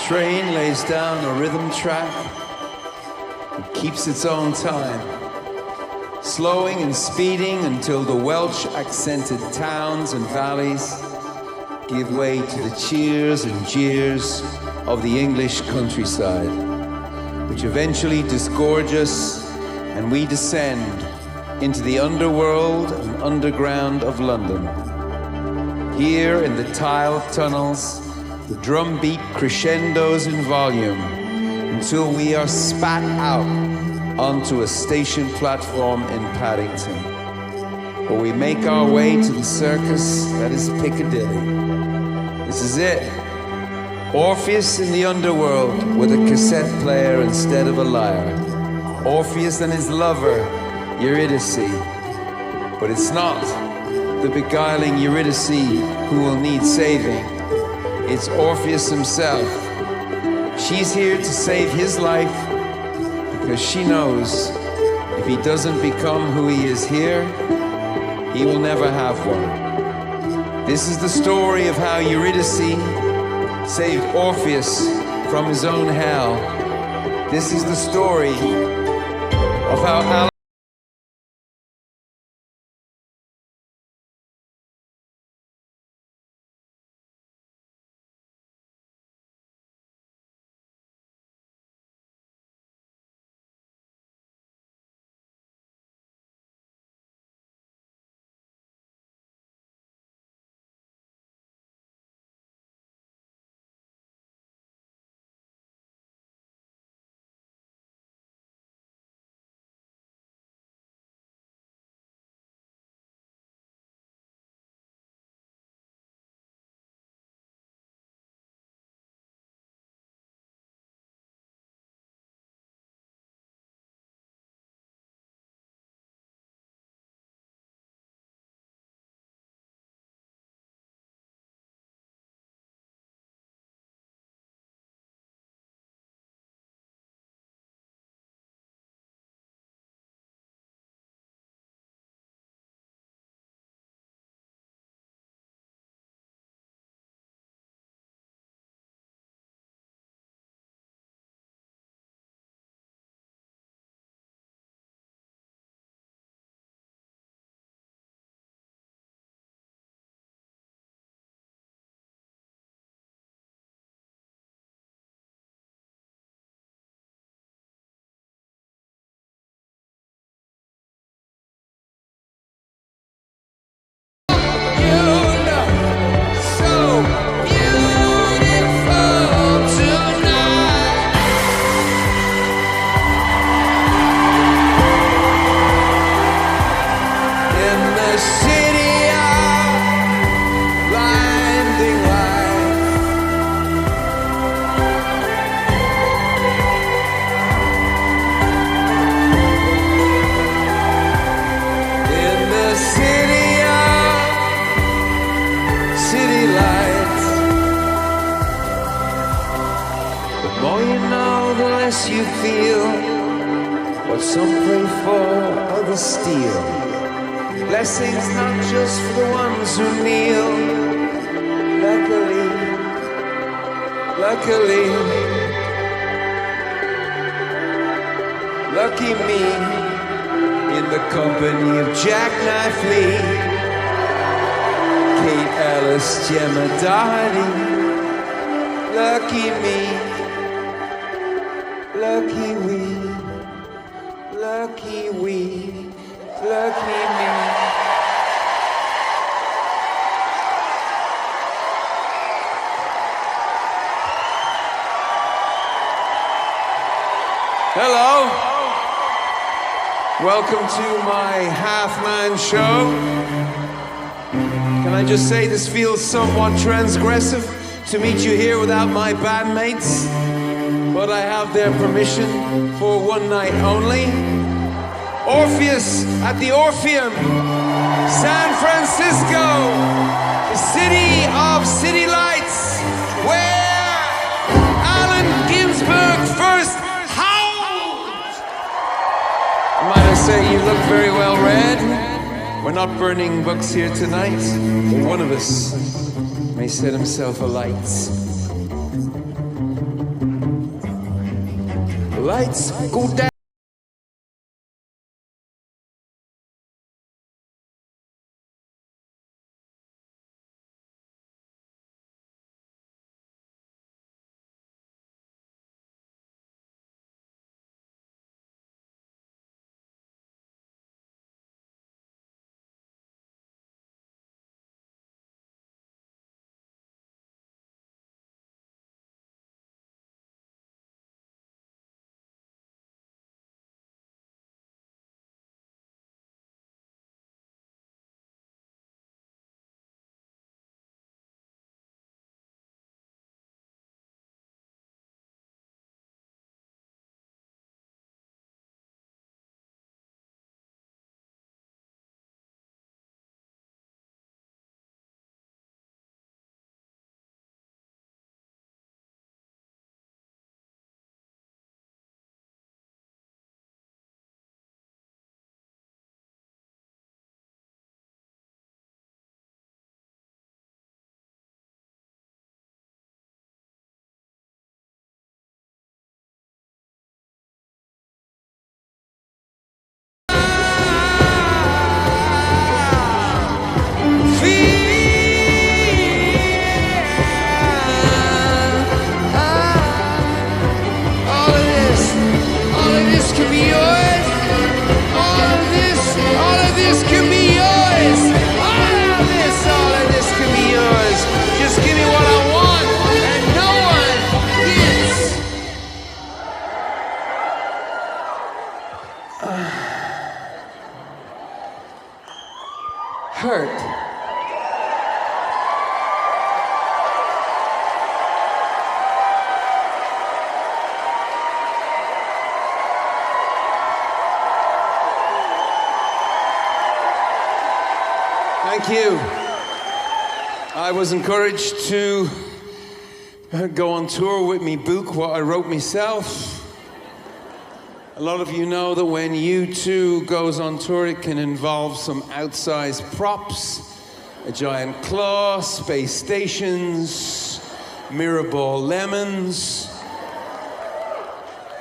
train lays down a rhythm track. It keeps its own time, slowing and speeding until the Welsh-accented towns and valleys give way to the cheers and jeers of the English countryside, which eventually disgorge us and we descend into the underworld and underground of London. Here in the tiled tunnels, the drum beat crescendos in volume until we are spat out onto a station platform in Paddington, where we make our way to the circus that is Piccadilly. This is it. Orpheus in the underworld with a cassette player instead of a lyre. Orpheus and his lover, Eurydice. But it's not the beguiling Eurydice who will need saving. It's Orpheus himself. She's here to save his life because she knows if he doesn't become who he is here, he will never have one. This is the story of how Eurydice saved Orpheus from his own hell. This is the story of how you feel what some pray for, others steal. Blessings not just for the ones who kneel. Luckily, lucky me in the company of Jackknife Lee, Kate Ellis, Gemma Doherty. Lucky me. Lucky we, lucky me. Hello. Welcome to my half-man show. Can I just say this feels somewhat transgressive to meet you here without my bandmates? But I have their permission for one night only. Orpheus at the Orpheum, San Francisco, the city of city lights, where Allen Ginsberg first howled. Might I say you look very well read? We're not burning books here tonight, but one of us may set himself alight. Lights go down. Hurt. Thank you. I was encouraged to go on tour with me book what I wrote myself. A lot of you know that when U2 goes on tour, it can involve some outsized props, a giant claw, space stations, mirror ball lemons.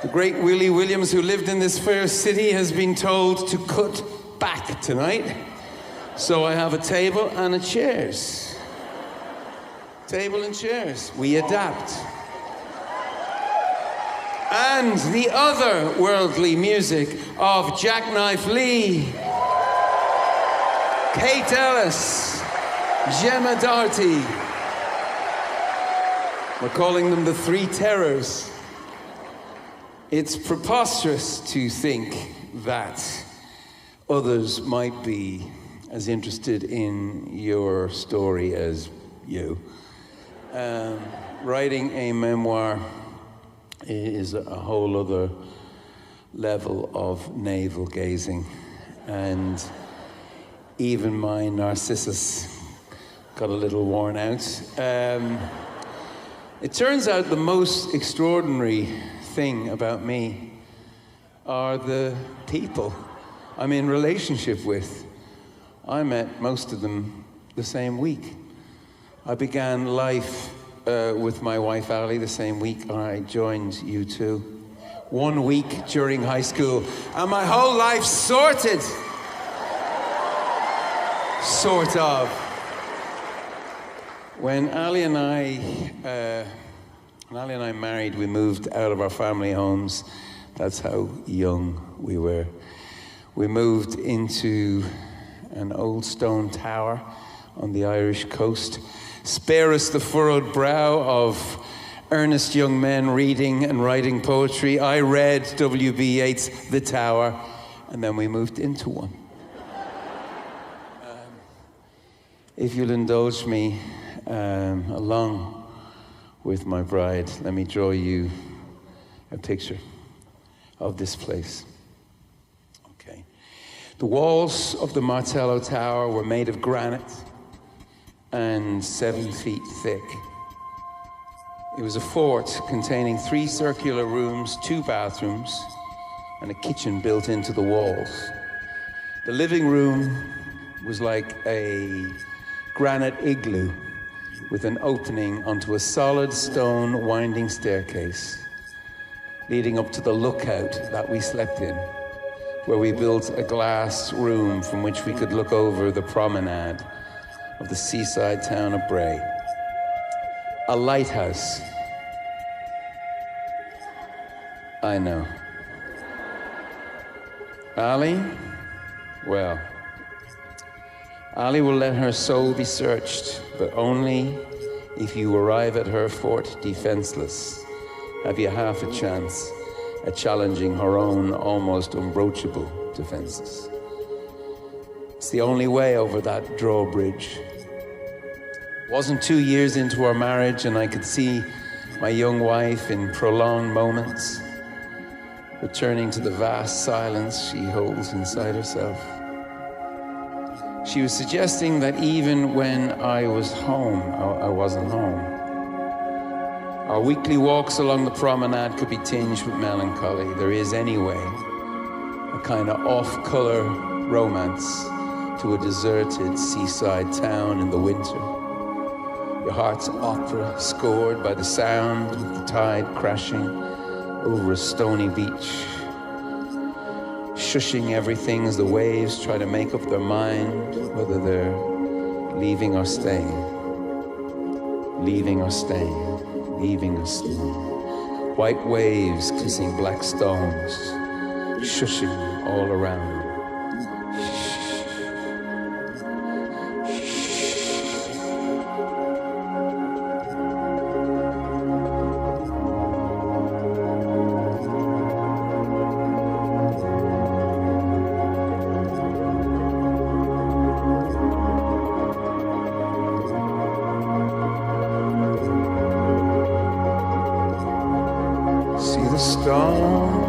The great Willie Williams, who lived in this fair city, has been told to cut back tonight. So I have a table and a chairs. Table and chairs. We adapt. And the otherworldly music of Jackknife Lee, Kate Ellis, Gemma Doherty. We're calling them the Three Terrors. It's preposterous to think that others might be as interested in your story as you. Writing a memoir is a whole other level of navel gazing, and even my Narcissus got a little worn out. It turns out the most extraordinary thing about me are the people I'm in relationship with. I met most of them the same week. I began life with my wife Ali the same week I joined U2. 1 week during high school, and my whole life sorted. Sort of. When Ali and I married, we moved out of our family homes. That's how young we were. We moved into an old stone tower on the Irish coast. Spare us the furrowed brow of earnest young men reading and writing poetry. I read W.B. Yeats' The Tower, and then we moved into one. If you'll indulge me, along with my bride, let me draw you a picture of this place. Okay. The walls of the Martello Tower were made of granite and 7 feet thick. It was a fort containing 3 circular rooms, 2 bathrooms, and a kitchen built into the walls. The living room was like a granite igloo with an opening onto a solid stone winding staircase. leading up to the lookout that we slept in, where we built a glass room from which we could look over the promenade of the seaside town of Bray. A lighthouse. I know. Ali? Well, Ali will let her soul be searched, but only if you arrive at her fort defenseless. Have you half a chance at challenging her own almost unbroachable defenses? It's the only way over that drawbridge. Wasn't 2 years into our marriage and I could see my young wife in prolonged moments, returning to the vast silence she holds inside herself. She was suggesting that even when I was home, I wasn't home. Our weekly walks along the promenade could be tinged with melancholy. There is anyway a kind of off-color romance to a deserted seaside town in the winter. Your heart's opera scored by the sound of the tide crashing over a stony beach, shushing everything as the waves try to make up their mind whether they're leaving or staying, leaving or staying, leaving or staying. White waves kissing black stones, shushing all around.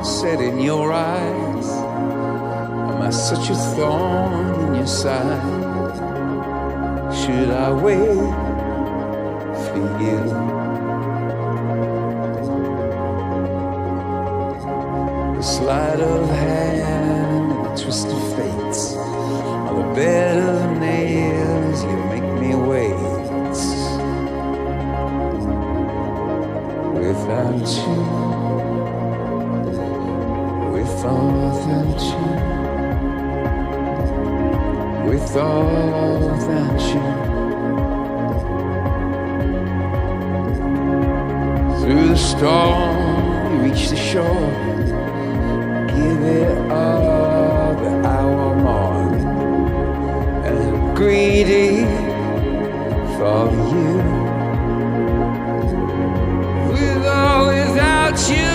Set in your eyes, am I such a thorn in your side? Should I wait for you? The sleight of hand and the twist of fate, on the bed of nails you make me wait. Without you, without you, without you. Through the storm, you reach the shore. Give it all the hour more, and greedy for you. With or without you.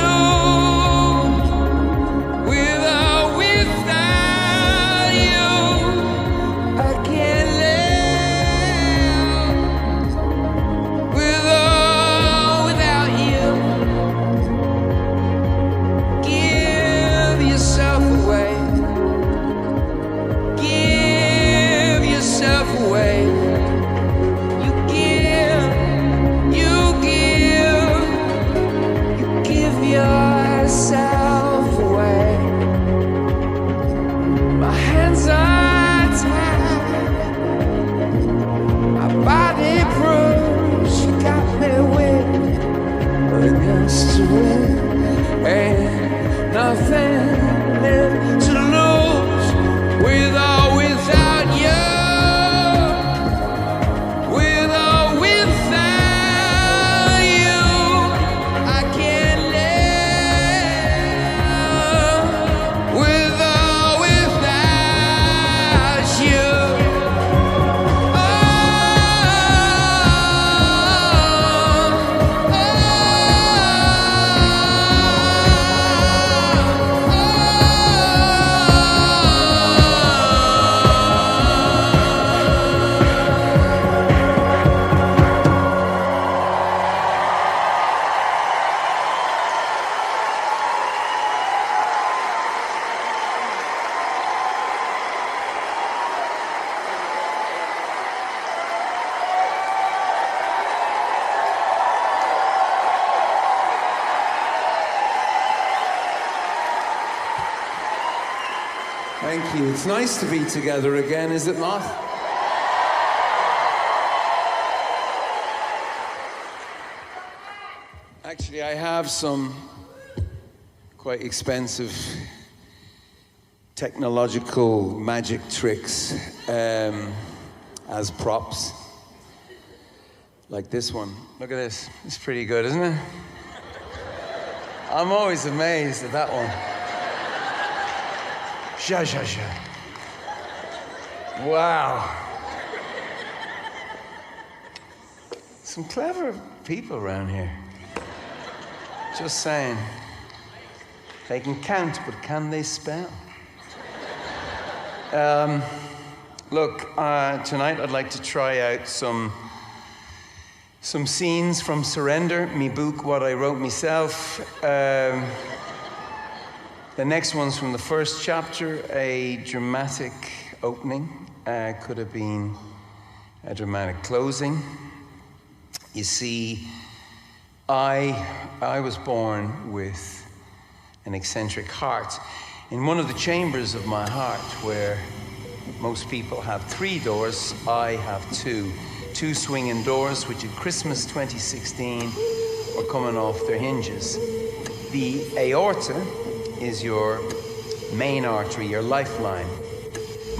Thank you. It's nice to be together again, is it not? Actually, I have some quite expensive technological magic tricks as props. Like this one. Look at this. It's pretty good, isn't it? I'm always amazed at that one. Sha, sha, sha. Wow. Some clever people around here. Just saying. They can count, but can they spell? Look, tonight I'd like to try out some scenes from Surrender, me book, what I wrote myself. The next one's from the first chapter, a dramatic opening. Could have been a dramatic closing. You see, I was born with an eccentric heart. In one of the chambers of my heart, where most people have 3 doors, I have 2. 2 swinging doors, which at Christmas 2016 were coming off their hinges. The aorta is your main artery, your lifeline.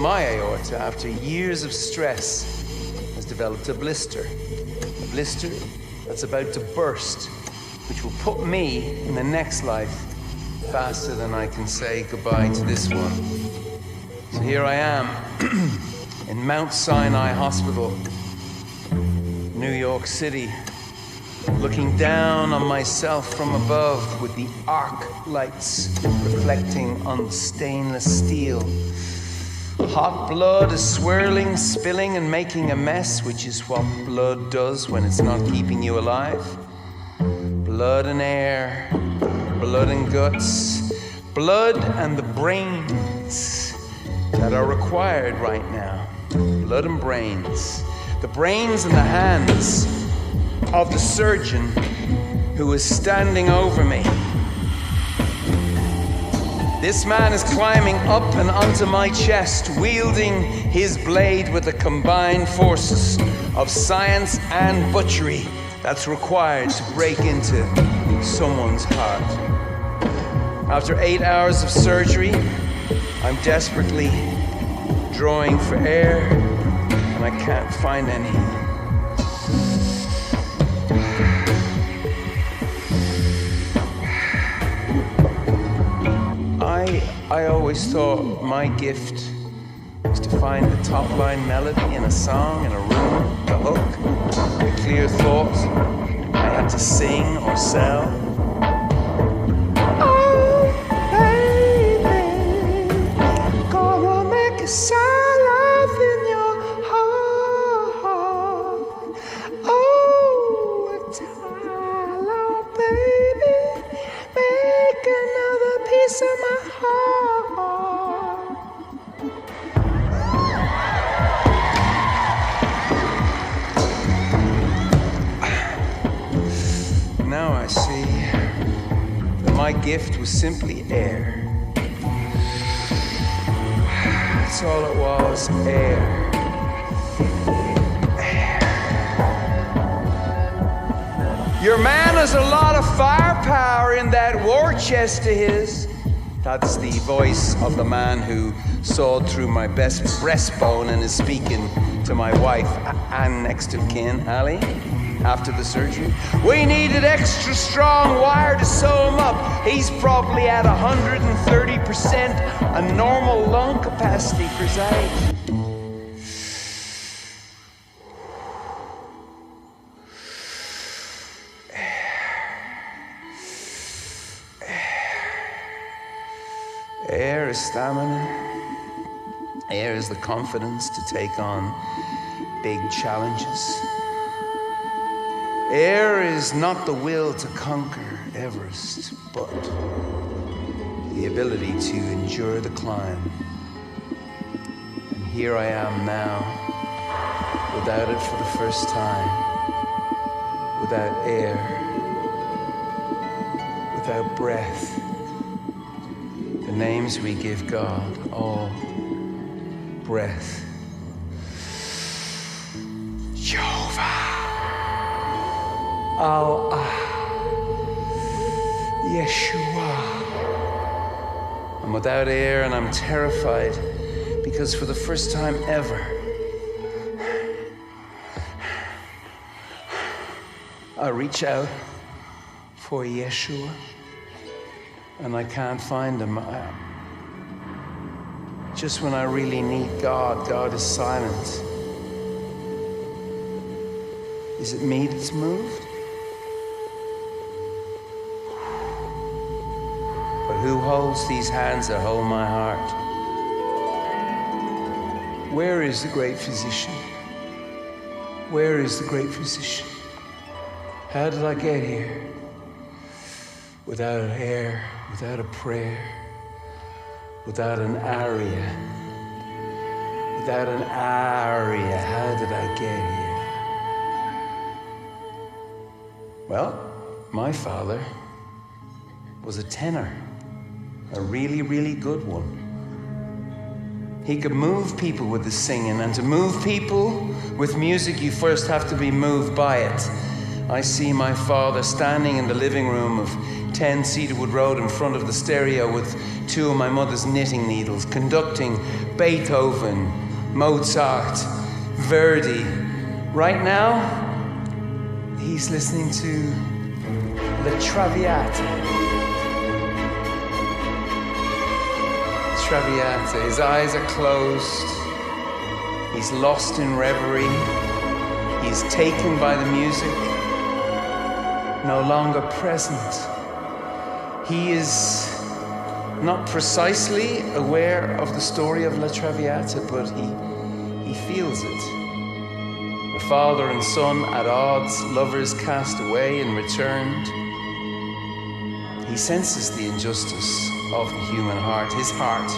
My aorta, after years of stress, has developed a blister. A blister that's about to burst, which will put me in the next life faster than I can say goodbye to this one. So here I am in Mount Sinai Hospital, New York City, looking down on myself from above with the arc lights reflecting on stainless steel. Hot blood is swirling, spilling, and making a mess, which is what blood does when it's not keeping you alive. Blood and air, blood and guts, blood and the brains that are required right now. Blood and brains. The brains and the hands of the surgeon who is standing over me. This man is climbing up and onto my chest, wielding his blade with the combined forces of science and butchery that's required to break into someone's heart. After 8 hours of surgery, I'm desperately drawing for air, and I can't find any. I always thought my gift was to find the top line melody in a song, in a room, the hook, the clear thought I had to sing or sell. Oh, baby, gonna make a salad in your heart. Oh, Tyler, baby, make another piece of my heart. Now I see that my gift was simply air. That's all it was, air. Air. Your man has a lot of firepower in that war chest of his. That's the voice of the man who sawed through my best breastbone and is speaking to my wife and next of kin, Ali, after the surgery. We needed extra strong wire to sew him up. He's probably at 130% a normal lung capacity for his age. Air is stamina. Air is the confidence to take on big challenges. Air is not the will to conquer Everest, but the ability to endure the climb. And here I am now, without it for the first time, without air, without breath. The names we give God, all breath. Jehovah. Allah. Yeshua. without air, and I'm terrified because for the first time ever, I reach out for Yeshua, and I can't find him. Just when I really need God, God is silent. Is it me that's moved? But who holds these hands that hold my heart? Where is the great physician? Where is the great physician? How did I get here? Without air, without a prayer, without an aria. Without an aria, how did I get here? Well, my father was a tenor, a really, really good one. He could move people with his singing, and to move people with music, you first have to be moved by it. I see my father standing in the living room of 10 Cedarwood Road in front of the stereo with two of my mother's knitting needles, conducting Beethoven, Mozart, Verdi. Right now, he's listening to La Traviata. Traviata. His eyes are closed. He's lost in reverie. He's taken by the music, no longer present. He is not precisely aware of the story of La Traviata, but he feels it. The father and son at odds, lovers cast away and returned. He senses the injustice of the human heart. His heart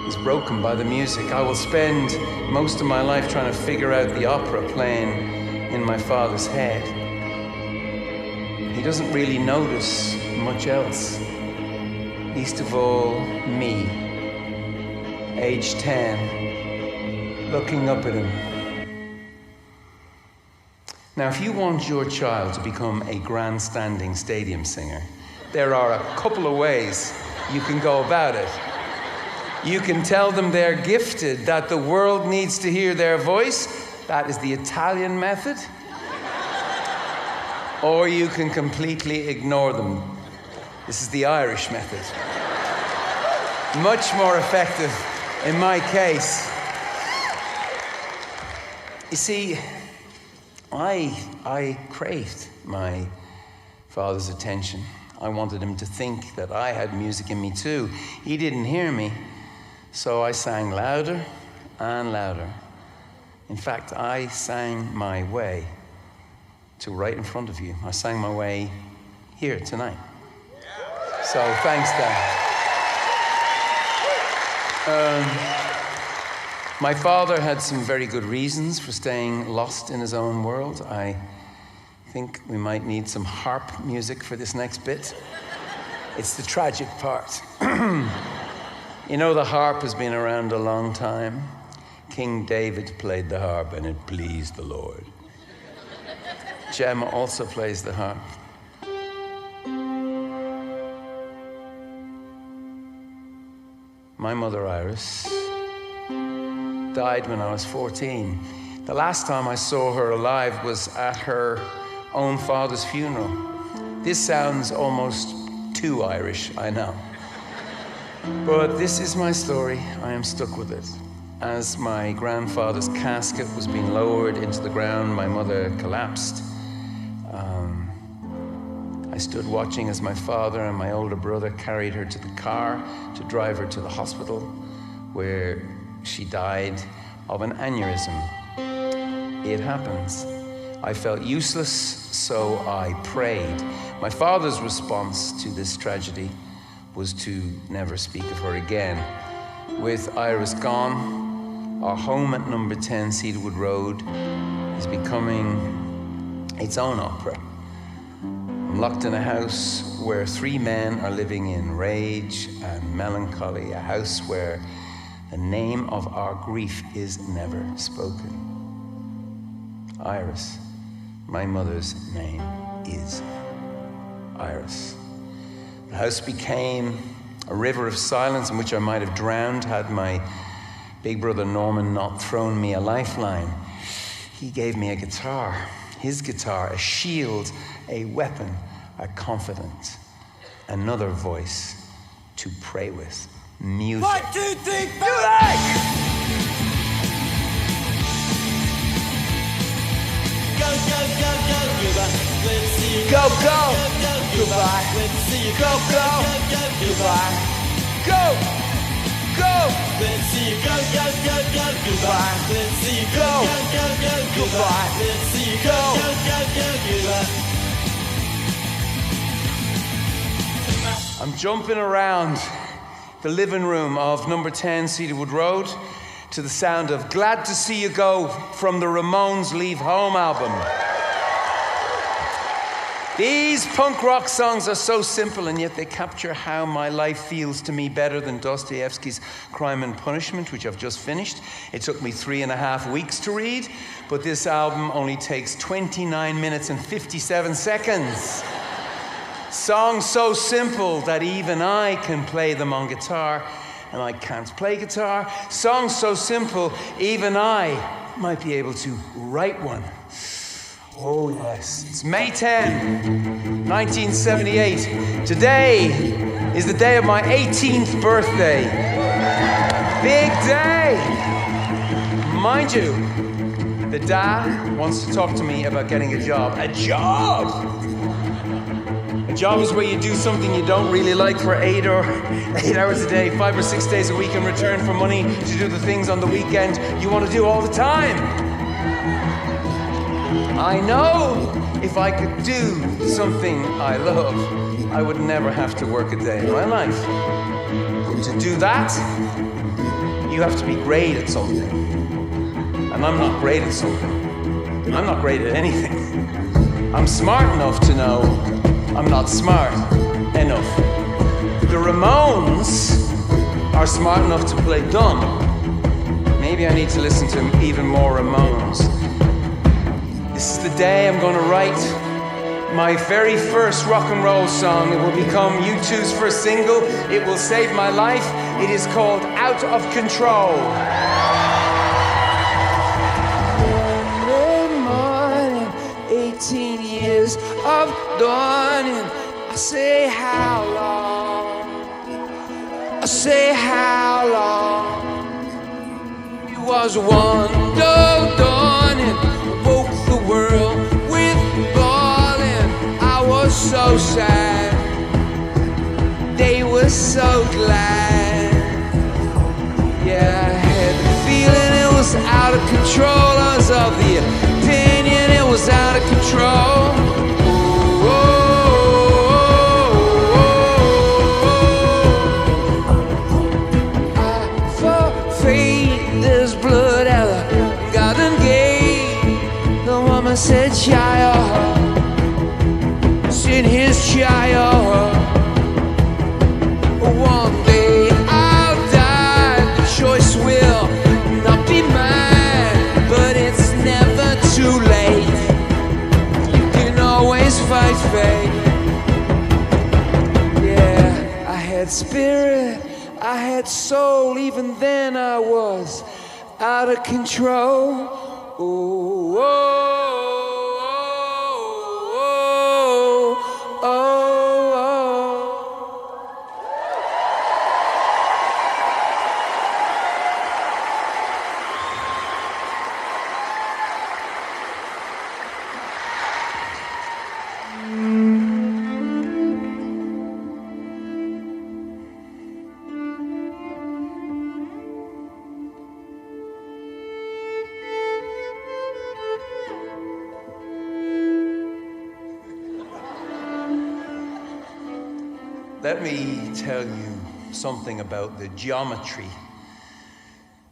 is broken by the music. I will spend most of my life trying to figure out the opera playing in my father's head. He doesn't really notice much else. Least of all, me, age 10, looking up at him. Now, if you want your child to become a grandstanding stadium singer, there are a couple of ways you can go about it. You can tell them they're gifted, that the world needs to hear their voice. That is the Italian method. Or you can completely ignore them. This is the Irish method. Much more effective in my case. You see, I craved my father's attention. I wanted him to think that I had music in me too. He didn't hear me, so I sang louder and louder. In fact, I sang my way to right in front of you. I sang my way here tonight. So thanks, Dad. My father had some very good reasons for staying lost in his own world. I think we might need some harp music for this next bit. It's the tragic part. You know, the harp has been around a long time. King David played the harp and it pleased the Lord. Gemma also plays the harp. My mother, Iris, died when I was 14. The last time I saw her alive was at her own father's funeral. This sounds almost too Irish, I know. But this is my story. I am stuck with it. As my grandfather's casket was being lowered into the ground, my mother collapsed. I stood watching as my father and my older brother carried her to the car to drive her to the hospital, where she died of an aneurysm. It happens. I felt useless, so I prayed. My father's response to this tragedy was to never speak of her again. With Iris gone, our home at number 10 Cedarwood Road is becoming its own opera. I'm locked in a house where 3 men are living in rage and melancholy, a house where the name of our grief is never spoken. Iris, my mother's name is Iris. The house became a river of silence in which I might have drowned had my big brother Norman not thrown me a lifeline. He gave me a guitar, his guitar, a shield, a weapon, a confidant, another voice to pray with. Music. 1, 2, 3, 4. Go, go, go, go, goodbye. Let's see you Go, go, goodbye. goodbye. Let's see you Go, go, goodbye. Go, go, Let's see you go, go, go, go, goodbye. Let's see you go, go, go, go, goodbye. Let's see you go, go, go, go, goodbye. I'm jumping around the living room of number 10 Cedarwood Road to the sound of Glad to See You Go from the Ramones' Leave Home album. These punk rock songs are so simple, and yet they capture how my life feels to me better than Dostoevsky's Crime and Punishment, which I've just finished. It took me 3.5 weeks to read, but this album only takes 29 minutes and 57 seconds. Songs so simple that even I can play them on guitar, and I can't play guitar. Songs so simple, even I might be able to write one. Oh yes, it's May 10, 1978. Today is the day of my 18th birthday. Big day! Mind you, the dad wants to talk to me about getting a job. A job! A job is where you do something you don't really like for 8 hours a day, 5 or 6 days a week in return for money to do the things on the weekend you want to do all the time. I know if I could do something I love, I would never have to work a day in my life. To do that, you have to be great at something. And I'm not great at something. I'm not great at anything. I'm smart enough to know I'm not smart enough. The Ramones are smart enough to play dumb. Maybe I need to listen to even more Ramones. This is the day I'm going to write my very first rock and roll song. It will become U2's first single. It will save my life. It is called Out of Control. Monday morning, 18 years of dawning. I say how long? I say how long? It was one dawning. Woke the world with bawling. I was so sad. They were so glad. Yeah, I had the feeling it was out of control. I was of the opinion it was out of control. I said, child, in his child. One day I'll die, the choice will not be mine, but it's never too late. You can always fight fate. Yeah, I had spirit, I had soul, even then I was out of control. Oh, oh. Let me tell you something about the geometry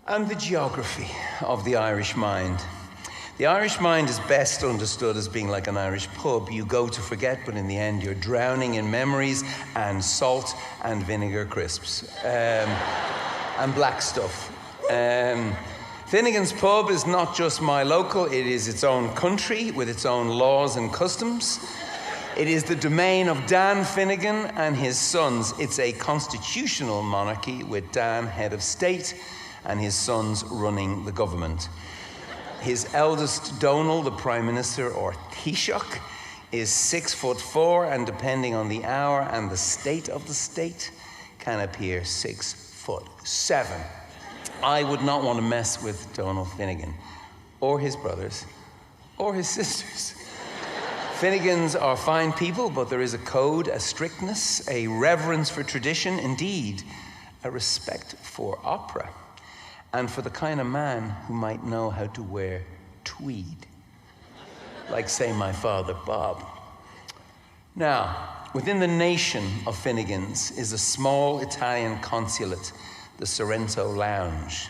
and the geography of the Irish mind. The Irish mind is best understood as being like an Irish pub. You go to forget, but in the end you're drowning in memories and salt and vinegar crisps and black stuff. Finnegan's Pub is not just my local, it is its own country with its own laws and customs. It is the domain of Dan Finnegan and his sons. It's a constitutional monarchy with Dan head of state and his sons running the government. His eldest, Donal, the Prime Minister, or Taoiseach, is 6'4", and depending on the hour and the state of the state, can appear 6'7". I would not want to mess with Donal Finnegan, or his brothers, or his sisters. Finnegans are fine people, but there is a code, a strictness, a reverence for tradition, indeed, a respect for opera, and for the kind of man who might know how to wear tweed, like, say, my father, Bob. Now, within the nation of Finnegans is a small Italian consulate, the Surriento Lounge,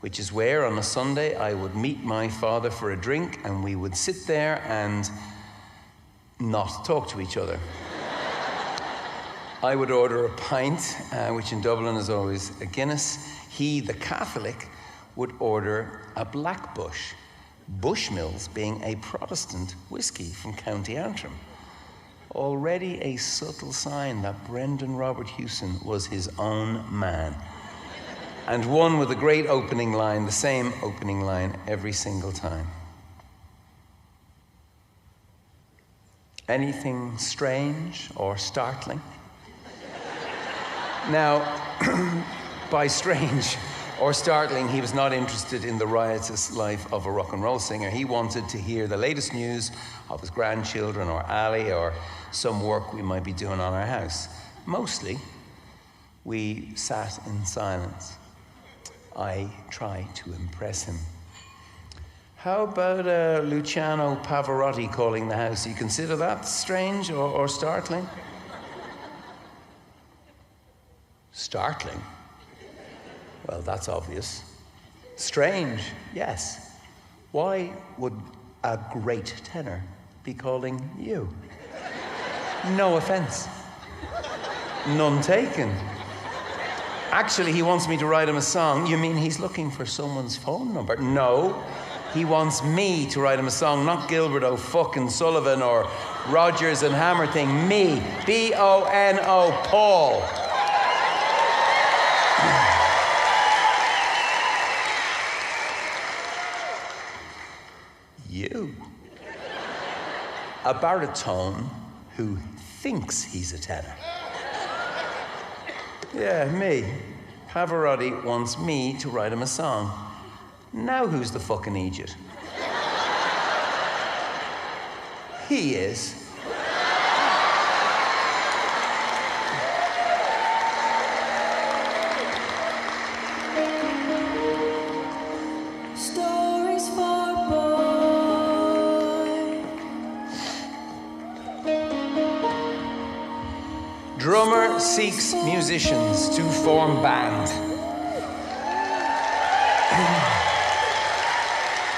which is where on a Sunday I would meet my father for a drink, and we would sit there and not talk to each other. I would order a pint, which in Dublin is always a Guinness. He, the Catholic, would order a Blackbush, Bushmills being a Protestant whiskey from County Antrim. Already a subtle sign that Brendan Robert Hewson was his own man. And one with a great opening line, the same opening line every single time. Anything strange or startling? Now, by strange or startling, he was not interested in the riotous life of a rock and roll singer. He wanted to hear the latest news of his grandchildren or Ali or some work we might be doing on our house. Mostly, we sat in silence. I tried to impress him. How about Luciano Pavarotti calling the house? Do you consider that strange or startling? Startling? Well, that's obvious. Strange, yes. Why would a great tenor be calling you? No offense. None taken. Actually, he wants me to write him a song. You mean he's looking for someone's phone number? No. He wants me to write him a song, not Gilbert O'Fucking Sullivan or Rogers and Hammerthing. Me. B-O-N-O, Paul. You. A baritone who thinks he's a tenor. Yeah, me. Pavarotti wants me to write him a song. Now who's the fucking idiot? He is. Stories for boys. Drummer seeks musicians to form band.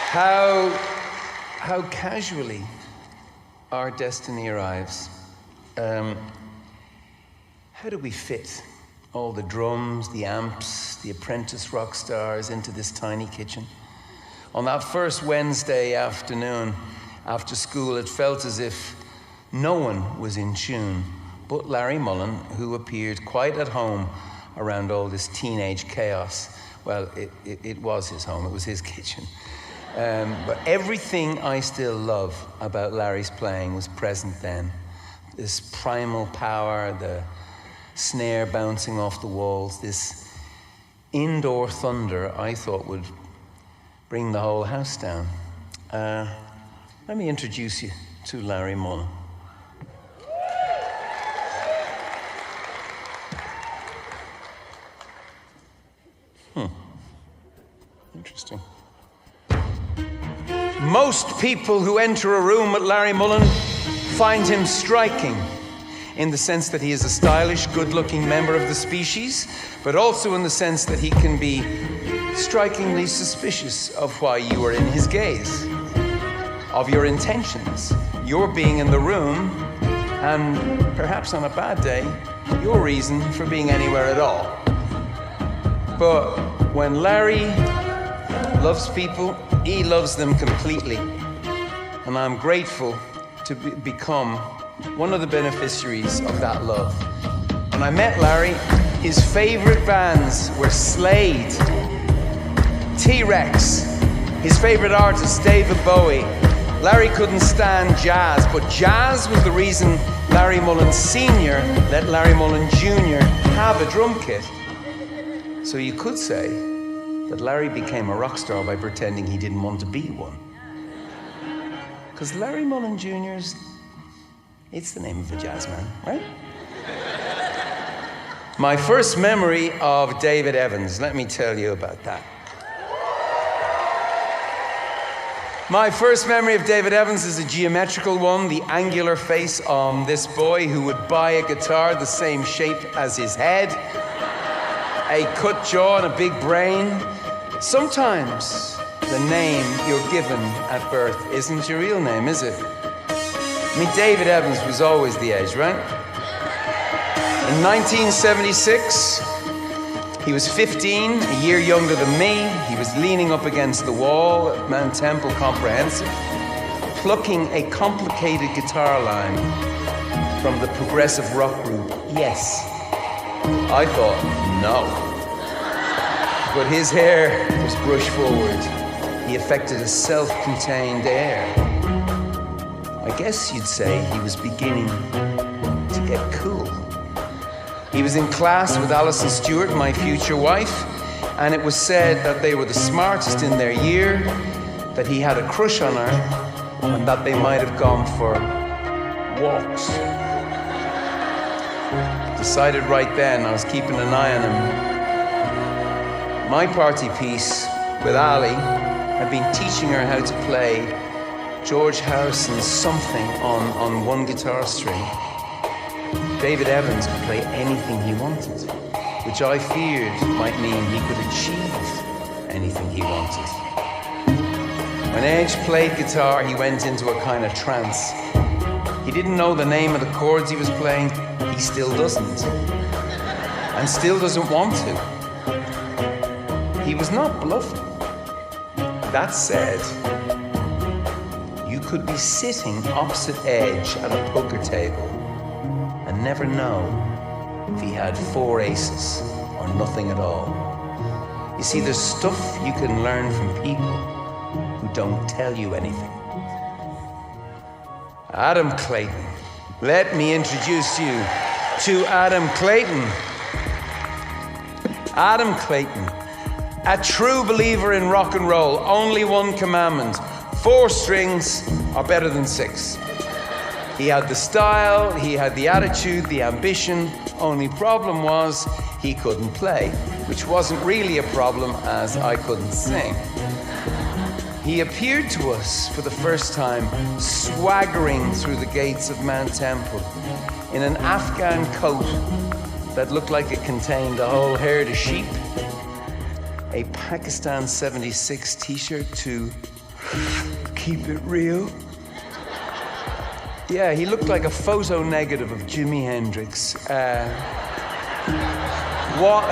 How casually our destiny arrives. How do we fit all the drums, the amps, the apprentice rock stars into this tiny kitchen? On that first Wednesday afternoon after school, it felt as if no one was in tune but Larry Mullen, who appeared quite at home around all this teenage chaos. Well, it was his home, it was his kitchen. But everything I still love about Larry's playing was present then. This primal power, the snare bouncing off the walls, this indoor thunder I thought would bring the whole house down. Let me introduce you to Larry Mullen. Interesting. Most people who enter a room with Larry Mullen find him striking, in the sense that he is a stylish, good-looking member of the species, but also in the sense that he can be strikingly suspicious of why you are in his gaze, of your intentions, your being in the room, and perhaps on a bad day, your reason for being anywhere at all. But when Larry loves people, he loves them completely. And I'm grateful to become one of the beneficiaries of that love. When I met Larry, his favorite bands were Slade, T-Rex, his favorite artist, David Bowie. Larry couldn't stand jazz, but jazz was the reason Larry Mullen Sr. let Larry Mullen Jr. have a drum kit. So you could say that Larry became a rock star by pretending he didn't want to be one. Because Larry Mullen Jr.'s, it's the name of a jazz man, right? My first memory of David Evans, let me tell you about that. My first memory of David Evans is a geometrical one, the angular face on this boy who would buy a guitar the same shape as his head, a cut jaw and a big brain. Sometimes the name you're given at birth isn't your real name, is it? I mean, David Evans was always the age, right? In 1976, he was 15, a year younger than me. He was leaning up against the wall at Mount Temple Comprehensive, plucking a complicated guitar line from the progressive rock group Yes. I thought, no. But his hair was brushed forward. He affected a self-contained air. I guess you'd say he was beginning to get cool. He was in class with Alison Stewart, my future wife, and it was said that they were the smartest in their year, that he had a crush on her, and that they might have gone for walks. Decided right then I was keeping an eye on him. My party piece with Ali had been teaching her how to play George Harrison's Something on one guitar string. David Evans could play anything he wanted, which I feared might mean he could achieve anything he wanted. When Edge played guitar, he went into a kind of trance. He didn't know the name of the chords he was playing. He still doesn't. And still doesn't want to. He was not bluffing. That said, you could be sitting opposite Edge at a poker table and never know if he had 4 aces or nothing at all. You see, there's stuff you can learn from people who don't tell you anything. Adam Clayton. Let me introduce you to Adam Clayton. Adam Clayton, a true believer in rock and roll, only one commandment: 4 strings are better than 6. He had the style, he had the attitude, the ambition. Only problem was he couldn't play, which wasn't really a problem as I couldn't sing. He appeared to us for the first time swaggering through the gates of Mount Temple in an Afghan coat that looked like it contained a whole herd of sheep, a Pakistan 76 t-shirt to keep it real. Yeah, he looked like a photo negative of Jimi Hendrix. What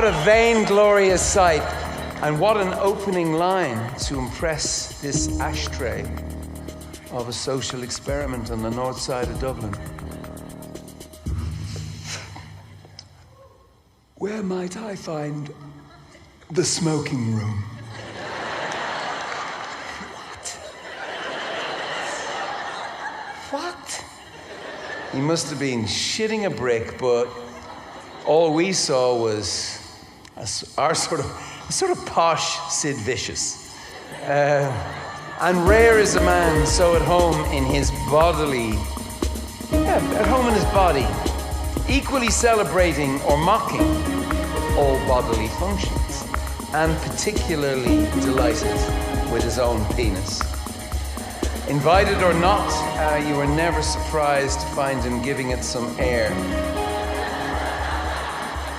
a vainglorious sight. And what an opening line to impress this ashtray of a social experiment on the north side of Dublin. Where might I find the smoking room? What? He must have been shitting a brick, but all we saw was our sort of posh Sid Vicious. And rare is a man so at home in his bodily, at home in his body, equally celebrating or mocking all bodily functions, and particularly delighted with his own penis. Invited or not, you were never surprised to find him giving it some air.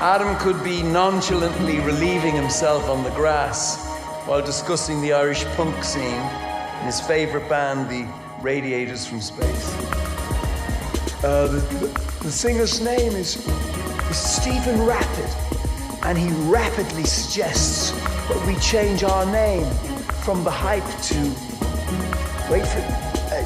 Adam could be nonchalantly relieving himself on the grass while discussing the Irish punk scene in his favorite band, the Radiators from Space. The singer's name is Stephen Rapid, and he rapidly suggests that we change our name from The Hype to, wait for it,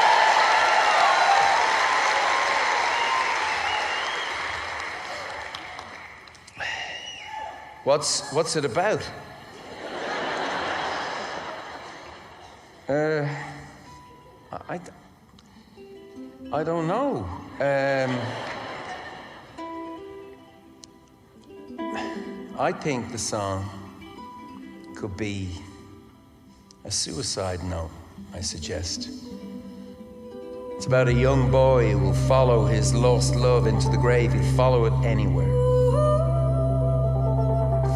What's it about? I don't know. I think the song could be a suicide note, I suggest. It's about a young boy who will follow his lost love into the grave. He'll follow it anywhere.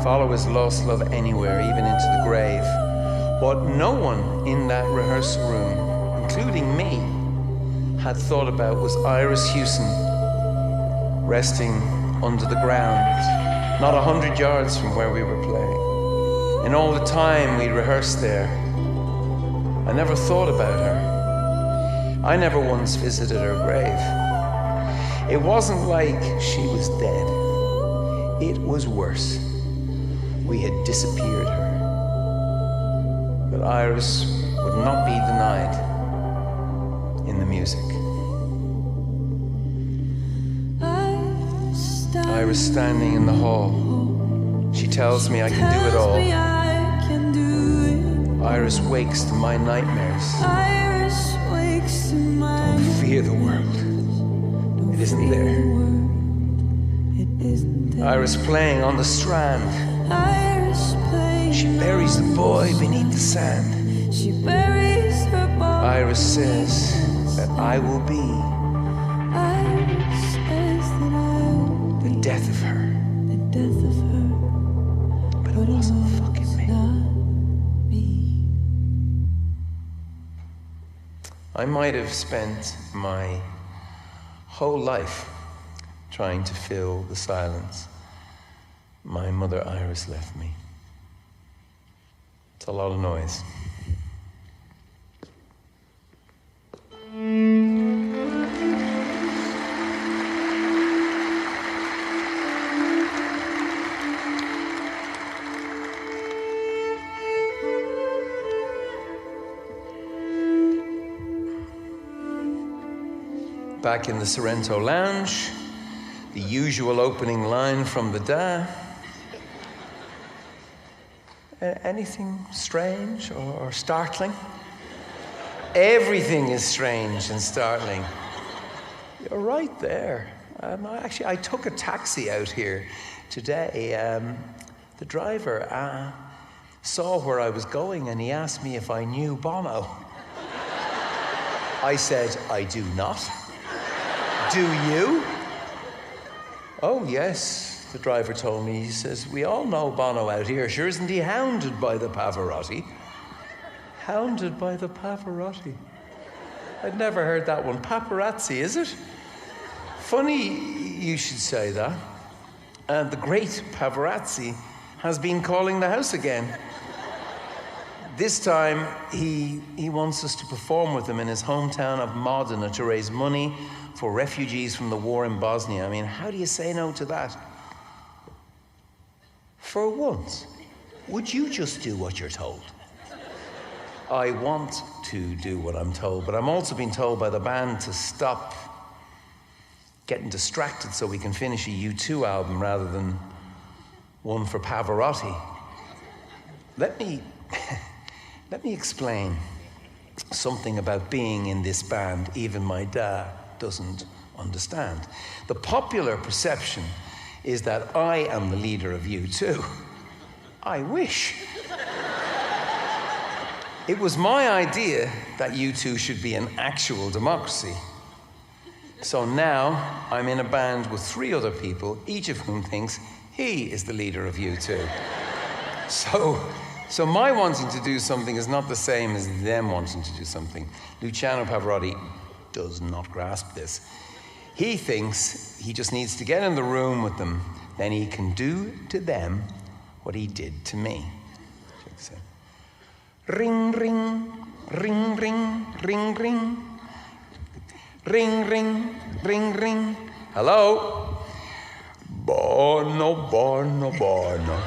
Follow his lost love anywhere, even into the grave. What no one in that rehearsal room, including me, had thought about was Iris Hewson resting under the ground, not 100 yards from where we were playing. And all the time we rehearsed there, I never thought about her. I never once visited her grave. It wasn't like she was dead. It was worse. We had disappeared her. But Iris would not be denied in the music. Iris standing in the hall. She tells me I can do it all. Iris wakes to my nightmares. Don't fear the world. It isn't there. Iris playing on the strand. She buries the boy beneath the sand. Iris says that I will be the death of her. But it wasn't fucking me. I might have spent my whole life trying to fill the silence my mother Iris left me. It's a lot of noise. Back in the Surriento lounge, the usual opening line from the Da. Anything strange or startling? Everything is strange and startling. You're right there. I took a taxi out here today. The driver saw where I was going and he asked me if I knew Bono. I said, I do not. Do you? Oh, yes, the driver told me. He says, we all know Bono out here. Sure, isn't he hounded by the Pavarotti? Hounded by the Pavarotti. I'd never heard that one. Paparazzi, is it? Funny you should say that. The great Pavarotti has been calling the house again. This time, he wants us to perform with him in his hometown of Modena to raise money for refugees from the war in Bosnia. I mean, how do you say no to that? For once, would you just do what you're told? I want to do what I'm told, but I'm also being told by the band to stop getting distracted so we can finish a U2 album rather than one for Pavarotti. Let me explain something about being in this band even my dad doesn't understand. The popular perception is that I am the leader of U2. I wish. It was my idea that U2 should be an actual democracy. So now I'm in a band with 3 other people, each of whom thinks he is the leader of U2. So my wanting to do something is not the same as them wanting to do something. Luciano Pavarotti does not grasp this. He thinks he just needs to get in the room with them, then he can do to them what he did to me. Ring, ring, ring, ring, ring, ring. Ring, ring, ring, ring. Hello? Bono, Bono, Bono.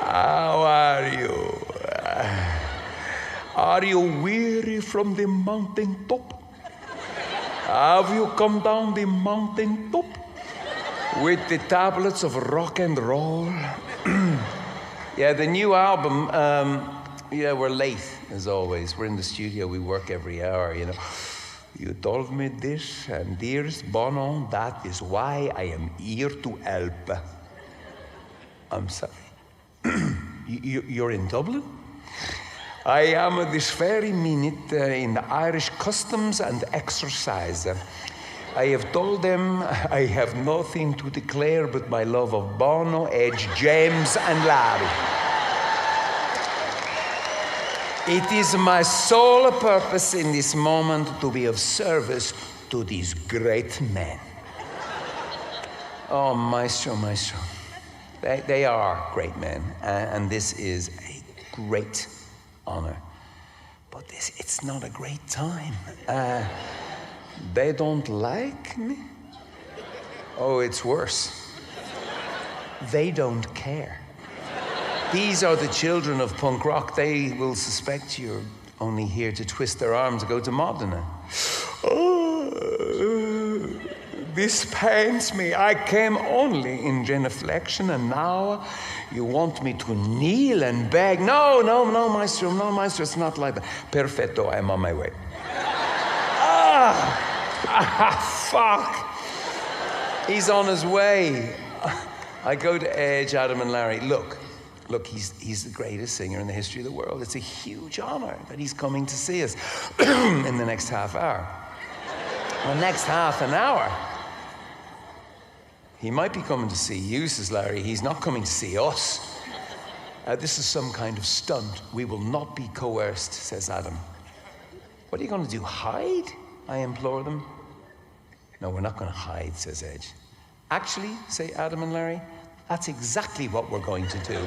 How are you? Are you weary from the mountain top? Have you come down the mountain top? with the tablets of rock and roll. Yeah, the new album, yeah, we're late, as always. We're in the studio, we work every hour, you know. You told me this, and dearest Bono, that is why I am here to help. I'm sorry. You're in Dublin? I am at this very minute in the Irish Customs and Exercise. I have told them I have nothing to declare but my love of Bono, Edge, James, and Larry. It is my sole purpose in this moment to be of service to these great men. Oh, maestro. They are great men, and this is a great honor. But it's not a great time. They don't like me? Oh, it's worse. They don't care. These are the children of punk rock. They will suspect you're only here to twist their arms and go to Modena. Oh, this pains me. I came only in genuflection, and now you want me to kneel and beg. No, maestro, it's not like that. Perfetto, I'm on my way. Fuck. He's on his way. I go to Edge, Adam, and Larry. Look, he's the greatest singer in the history of the world. It's a huge honor that he's coming to see us in the next half hour. The next half an hour. He might be coming to see you, says Larry. He's not coming to see us. This is some kind of stunt. We will not be coerced, says Adam. What are you going to do, hide? I implore them. No, we're not going to hide, says Edge. Actually, say Adam and Larry, that's exactly what we're going to do.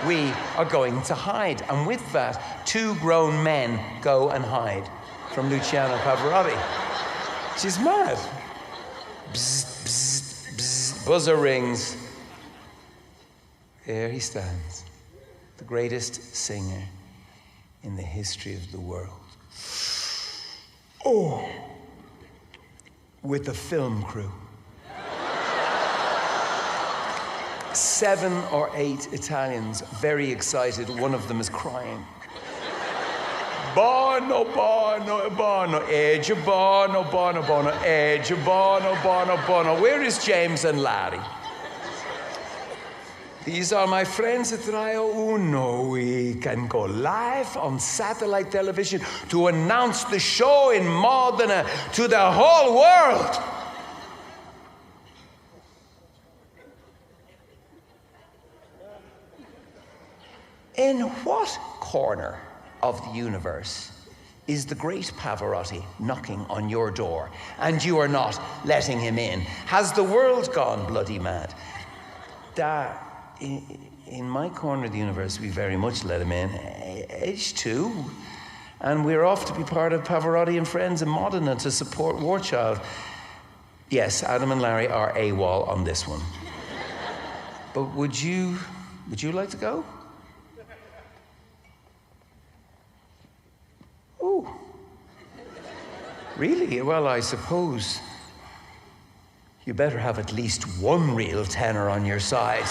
We are going to hide. And with that, two grown men go and hide from Luciano Pavarotti. She's mad. Bzz, bzz, bzz. Buzzer rings. There he stands, the greatest singer in the history of the world. Oh, with a film crew. 7 or 8 Italians, very excited. One of them is crying. Bono, Edge, Bono, Edge, Bono. Where is James and Larry? These are my friends at Radio Uno. We can go live on satellite television to announce the show in Modena to the whole world. In what corner of the universe is the great Pavarotti knocking on your door and you are not letting him in? Has the world gone bloody mad? In my corner of the universe, we very much let him in. Age 2. And we're off to be part of Pavarotti and Friends in Modena to support War Child. Yes, Adam and Larry are AWOL on this one. But would you like to go? Ooh. Really? Well, I suppose you better have at least one real tenor on your side.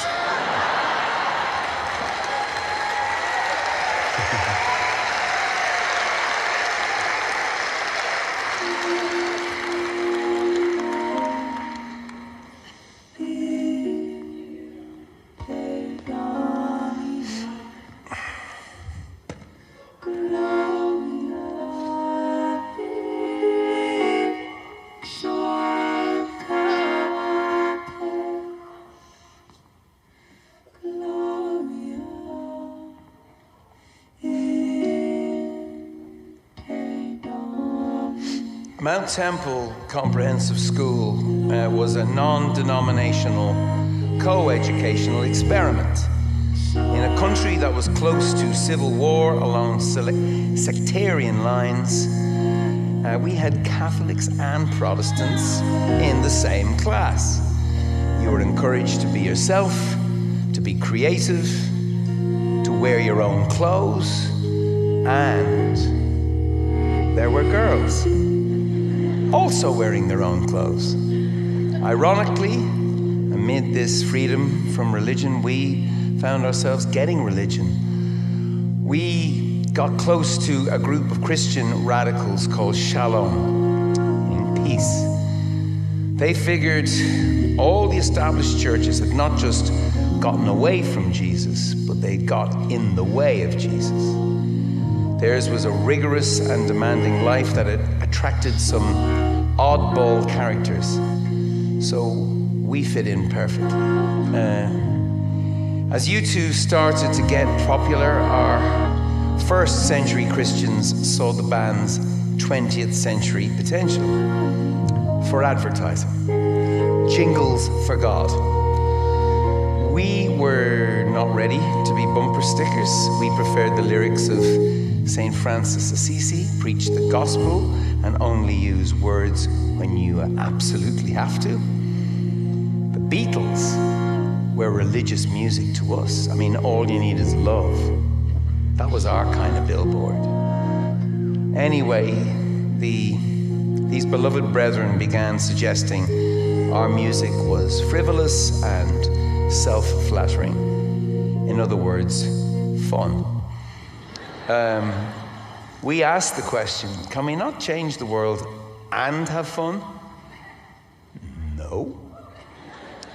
Mount Temple Comprehensive School was a non-denominational, co-educational experiment in a country that was close to civil war along sectarian lines. We had Catholics and Protestants in the same class. You were encouraged to be yourself, to be creative, to wear your own clothes, and there were girls also wearing their own clothes. Ironically, a amid this freedom from religion, we found ourselves getting religion. We got close to a group of Christian radicals called Shalom, meaning peace. They figured all the established churches had not just gotten away from Jesus, but they got in the way of Jesus. Theirs was a rigorous and demanding life that had attracted some oddball characters. So we fit in perfectly. As U2 started to get popular, our first century Christians saw the band's 20th century potential for advertising. Jingles for God. We were not ready to be bumper stickers. We preferred the lyrics of St. Francis Assisi, preach the gospel and only use words when you absolutely have to. The Beatles were religious music to us. I mean, all you need is love. That was our kind of billboard. Anyway, these beloved brethren began suggesting our music was frivolous and self-flattering. In other words, fun. We asked the question, can we not change the world and have fun? No.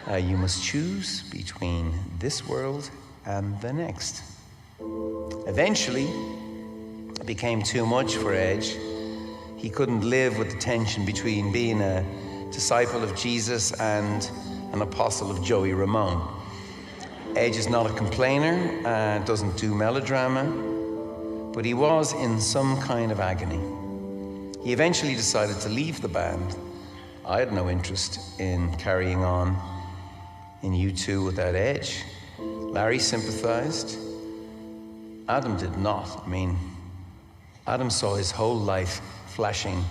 You must choose between this world and the next. Eventually, it became too much for Edge. He couldn't live with the tension between being a disciple of Jesus and an apostle of Joey Ramone. Edge is not a complainer, doesn't do melodrama, but he was in some kind of agony. He eventually decided to leave the band. I had no interest in carrying on in U2 without Edge. Larry sympathized. Adam did not. I mean, Adam saw his whole life flashing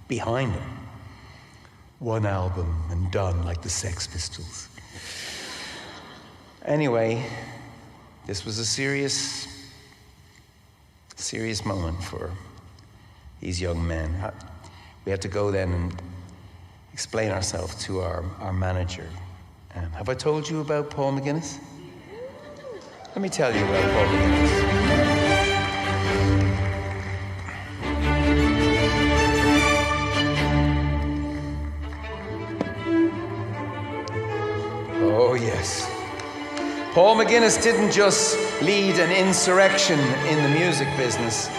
behind him. One album and done, like the Sex Pistols. Anyway, this was a serious moment for these young men. We had to go then and explain ourselves to our manager. Have I told you about Paul McGuinness? Let me tell you about Paul McGuinness. Oh, yes. Paul McGuinness didn't just lead an insurrection in the music business.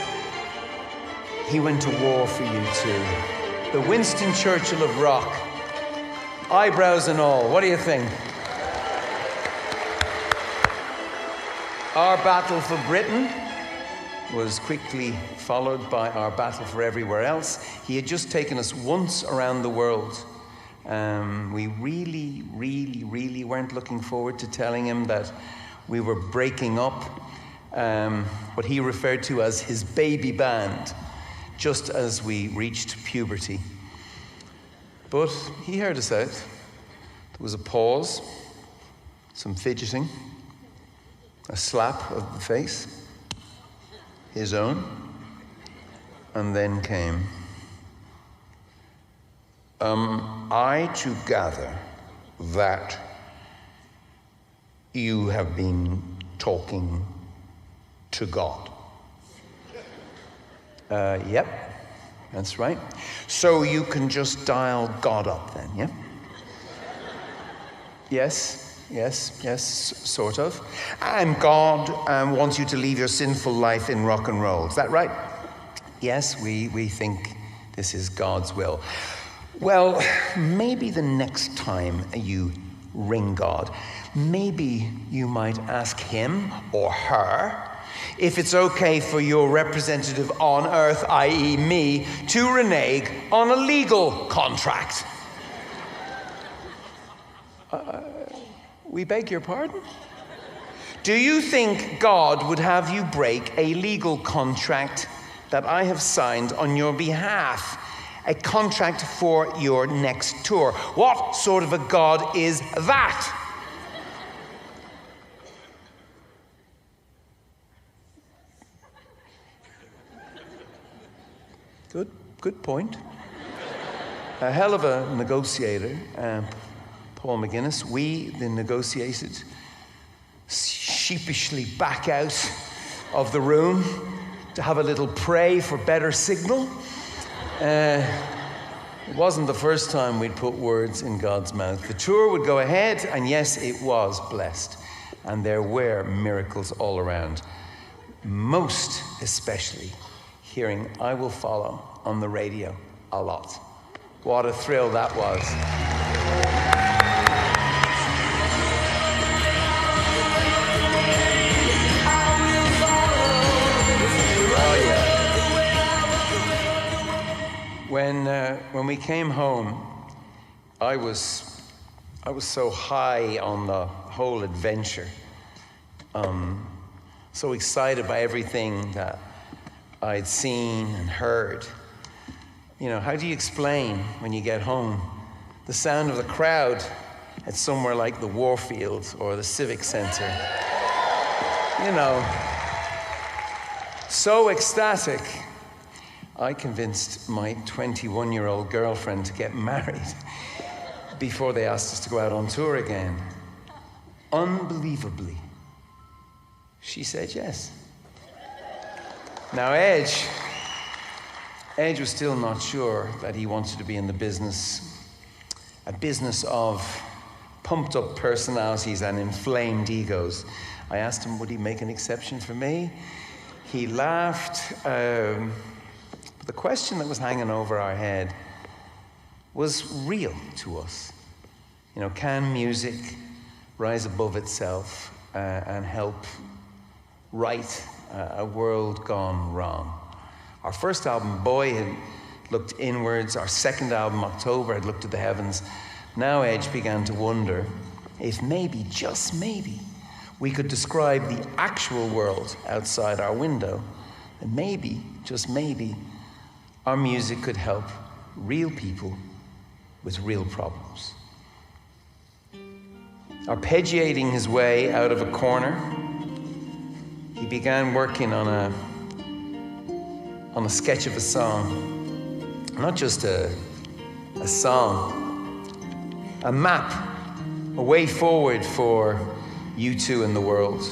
He went to war for U2. The Winston Churchill of rock. Eyebrows and all. What do you think? Our battle for Britain was quickly followed by our battle for everywhere else. He had just taken us once around the world. We really weren't looking forward to telling him that we were breaking up what he referred to as his baby band, just as we reached puberty. But he heard us out. There was a pause, some fidgeting, a slap of the face, his own, and then came, I to gather that you have been talking to God. Yep, that's right. So you can just dial God up then, yeah? Yes, sort of. And God wants you to leave your sinful life in rock and roll. Is that right? Yes, we think this is God's will. Well, maybe the next time you ring God, maybe you might ask him or her if it's okay for your representative on earth, i.e. me, to renege on a legal contract. We beg your pardon? Do you think God would have you break a legal contract that I have signed on your behalf? A contract for your next tour. What sort of a God is that? Good point. A hell of a negotiator. Paul McGuinness, we, the negotiated, sheepishly back out of the room to have a little pray for better signal. It wasn't the first time we'd put words in God's mouth. The tour would go ahead, and yes, it was blessed. And there were miracles all around. Most especially hearing I Will Follow on the radio a lot. What a thrill that was. When we came home, I was so high on the whole adventure, so excited by everything that I'd seen and heard. You know, how do you explain when you get home the sound of the crowd at somewhere like the Warfield or the Civic Center? You know, so ecstatic. I convinced my 21-year-old girlfriend to get married before they asked us to go out on tour again. Unbelievably, she said yes. Now, Edge was still not sure that he wanted to be in the business, a business of pumped up personalities and inflamed egos. I asked him, would he make an exception for me? He laughed. The question that was hanging over our head was real to us. You know, can music rise above itself and help right a world gone wrong? Our first album, Boy, had looked inwards. Our second album, October, had looked to the heavens. Now Edge began to wonder if maybe, just maybe, we could describe the actual world outside our window. And maybe, just maybe, our music could help real people with real problems. Arpeggiating his way out of a corner, he began working on a sketch of a song. Not just a song, a map, a way forward for U2 and the world.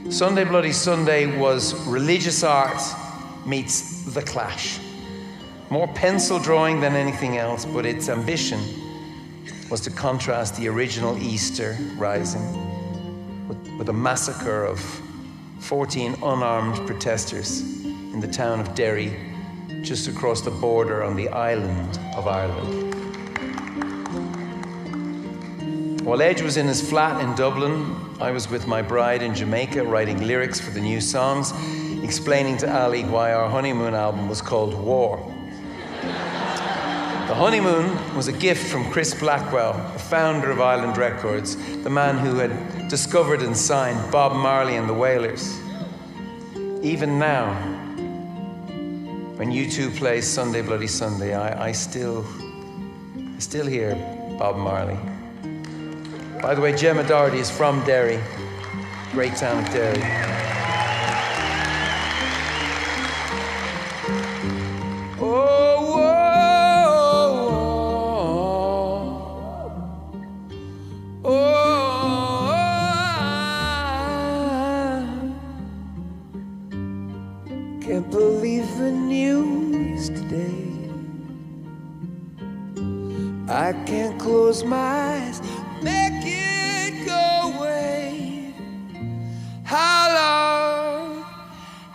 Sunday Bloody Sunday was religious art meets The Clash. More pencil drawing than anything else, but its ambition was to contrast the original Easter Rising with a massacre of 14 unarmed protesters in the town of Derry, just across the border on the island of Ireland. While Edge was in his flat in Dublin, I was with my bride in Jamaica writing lyrics for the new songs, explaining to Ali why our honeymoon album was called War. The honeymoon was a gift from Chris Blackwell, the founder of Island Records, the man who had discovered and signed Bob Marley and the Wailers. Even now, when U2 plays Sunday Bloody Sunday, I still hear Bob Marley. By the way, Gemma Doherty is from Derry, great town of Derry. Can't believe the news today. I can't close my eyes, make it go away. How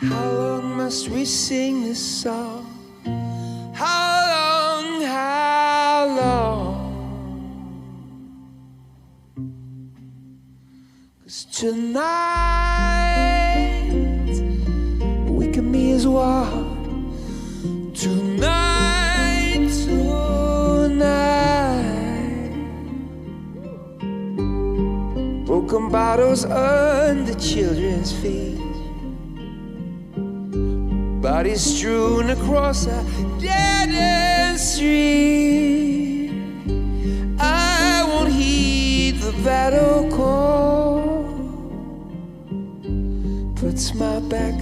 long must we sing this song? How long? 'Cause tonight weaken me as one. Tonight. Broken bottles under children's feet, bodies strewn across a dead-end street. I won't heed the battle call. Puts my back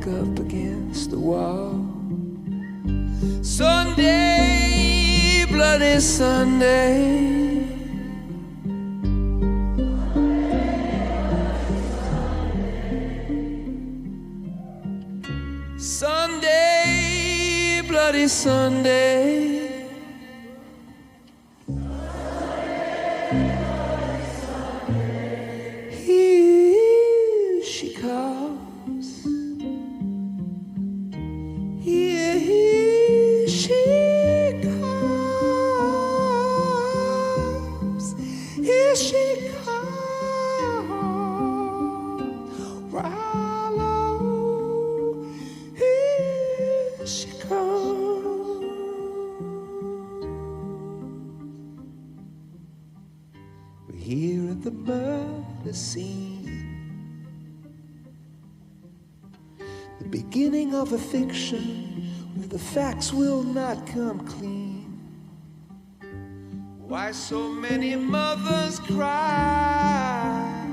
up against the wall. Sunday Bloody Sunday. Sunday, Bloody Sunday. Here she comes. Here she comes. Here she comes. Rollo. Here she comes. We're here at the murder scene, the beginning of a fiction where the facts will not come clean. Why so many mothers cry?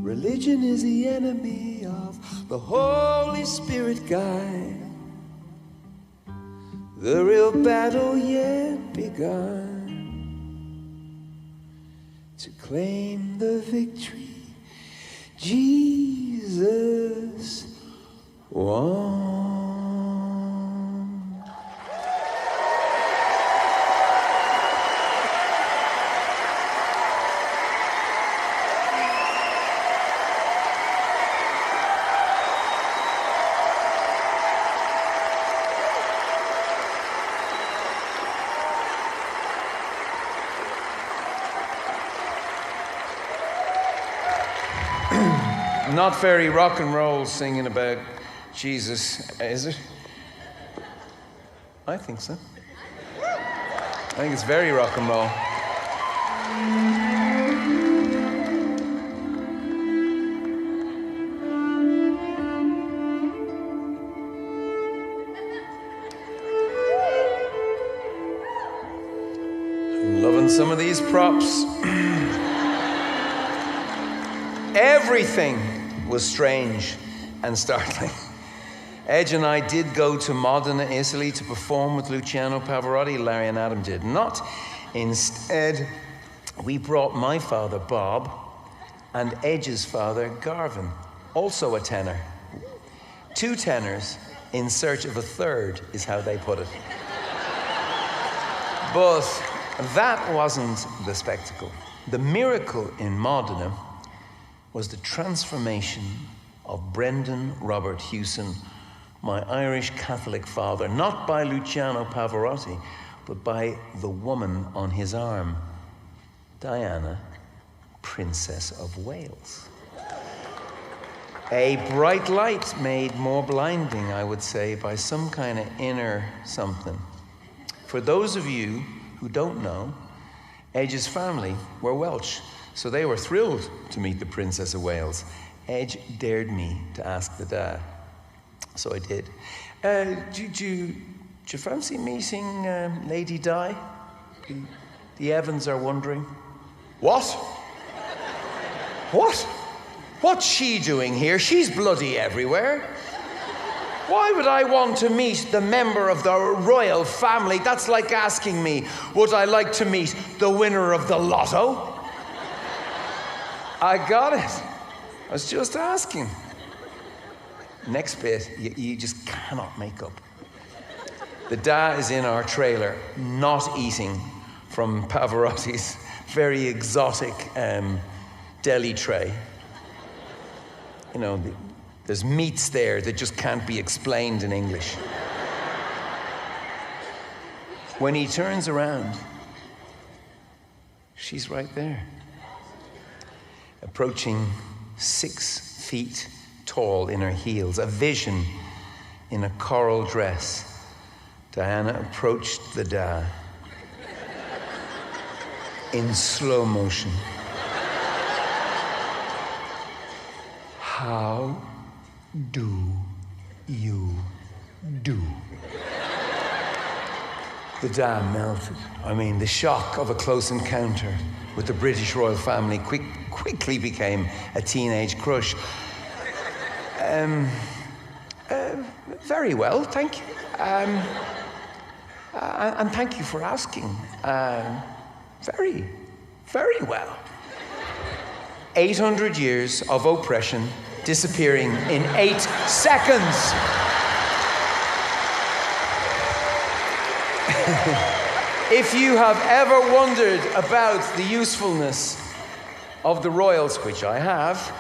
Religion is the enemy of the Holy Spirit guide. The real battle yet begun to claim the victory Jesus won. Not very rock and roll singing about Jesus, is it? I think so. I think it's very rock and roll. I'm loving some of these props. Everything was strange and startling. Edge and I did go to Modena, Italy to perform with Luciano Pavarotti. Larry and Adam did not. Instead, we brought my father, Bob, and Edge's father, Garvin, also a tenor. Two tenors in search of a third is how they put it. But that wasn't the spectacle. The miracle in Modena was the transformation of Brendan Robert Hewson, my Irish Catholic father, not by Luciano Pavarotti, but by the woman on his arm, Diana, Princess of Wales. A bright light made more blinding, I would say, by some kind of inner something. For those of you who don't know, Edge's family were Welsh, so they were thrilled to meet the Princess of Edge dared me to ask the dad, so I did. Do you fancy meeting Lady Di? The Evans are wondering. What? What? What's she doing here? She's bloody everywhere. Why would I want to meet the member of the royal family? That's like asking me, would I like to meet the winner of the lotto? I got it. I was just asking. Next bit, you just cannot make up. The dad is in our trailer, not eating from Pavarotti's very exotic deli tray. You know, there's meats there that just can't be explained in English. When he turns around, she's right there. Approaching 6 feet tall in her heels, a vision in a coral dress, Diana approached the dad in slow motion. How do you do? The dad melted. I mean, the shock of a close encounter with the British royal family quickly became a teenage crush. Very well, thank you. And thank you for asking. Very, very well. 800 years of oppression disappearing in 8 seconds. If you have ever wondered about the usefulness of the royals, which I have,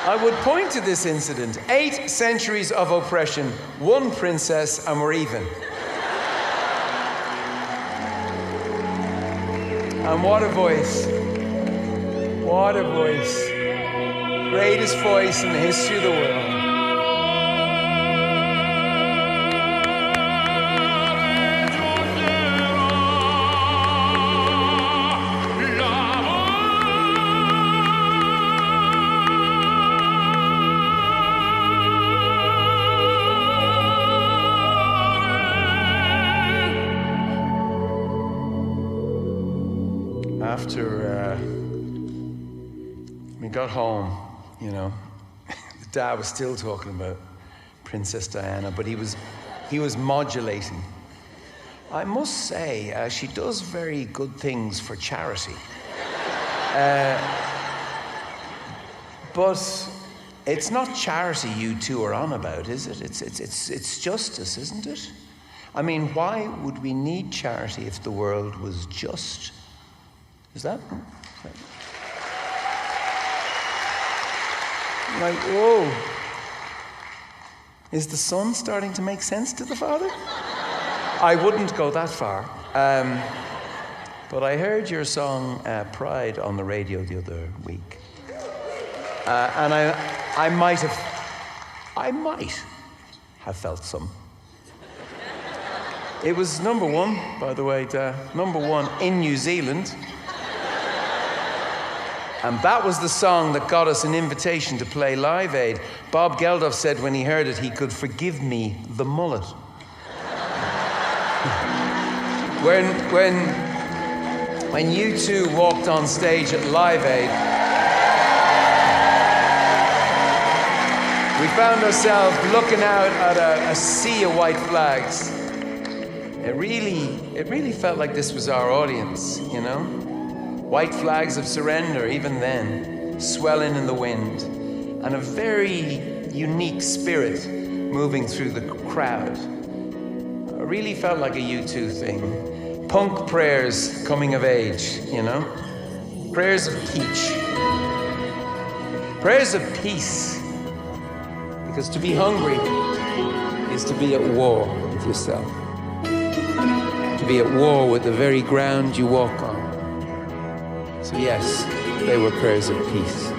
I would point to this incident. 8 centuries of oppression, 1 princess, and we're even. And what a voice. What a voice. Greatest voice in the history of the world. After we got home, you know, the dad was still talking about Princess Diana, but he was modulating. I must say, she does very good things for charity. But it's not charity you two are on about, is it? It's justice, isn't it? I mean, why would we need charity if the world was just? Is that? Like, whoa. Is the son starting to make sense to the father? I wouldn't go that far. But I heard your song, Pride, on the radio the other week. And I might have felt some. It was #1, by the way, #1 in New Zealand. And that was the song that got us an invitation to play Live Aid. Bob Geldof said when he heard it, he could forgive me the mullet. When you two walked on stage at Live Aid, we found ourselves looking out at a sea of white flags. It really felt like this was our audience, you know? White flags of surrender, even then, swelling in the wind, and a very unique spirit moving through the crowd. It really felt like a U2 thing. Punk prayers coming of age, you know? Prayers of peach. Prayers of peace. Because to be hungry is to be at war with yourself. To be at war with the very ground you walk on. So yes, they were prayers of peace.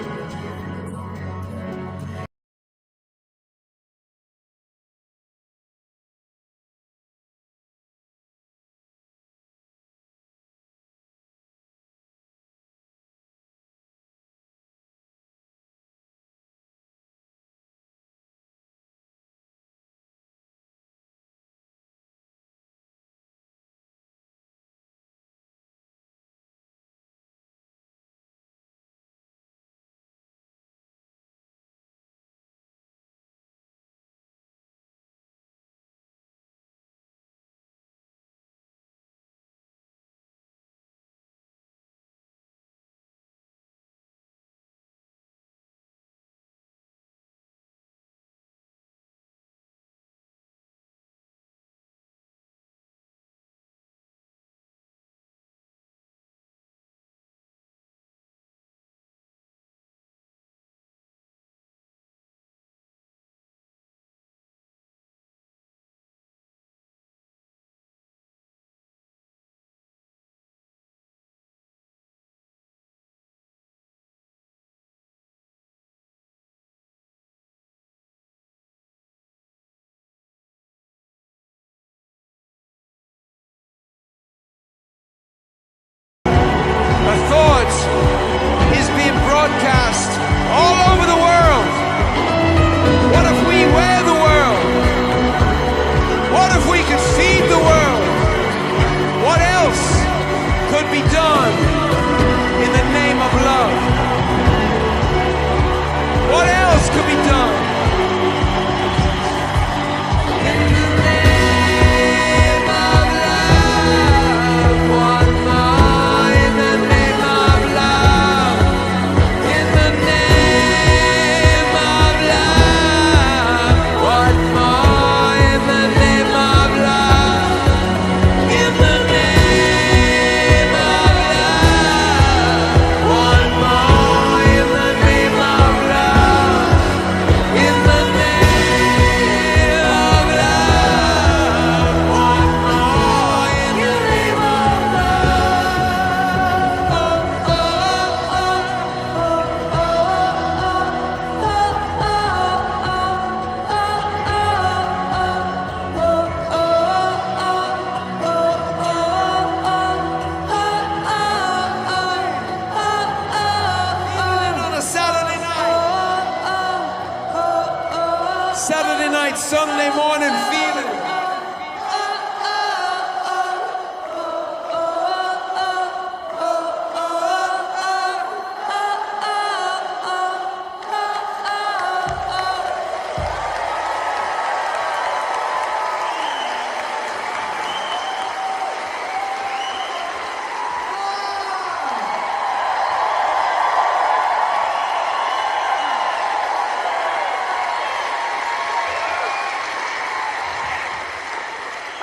night, Sunday morning feeling.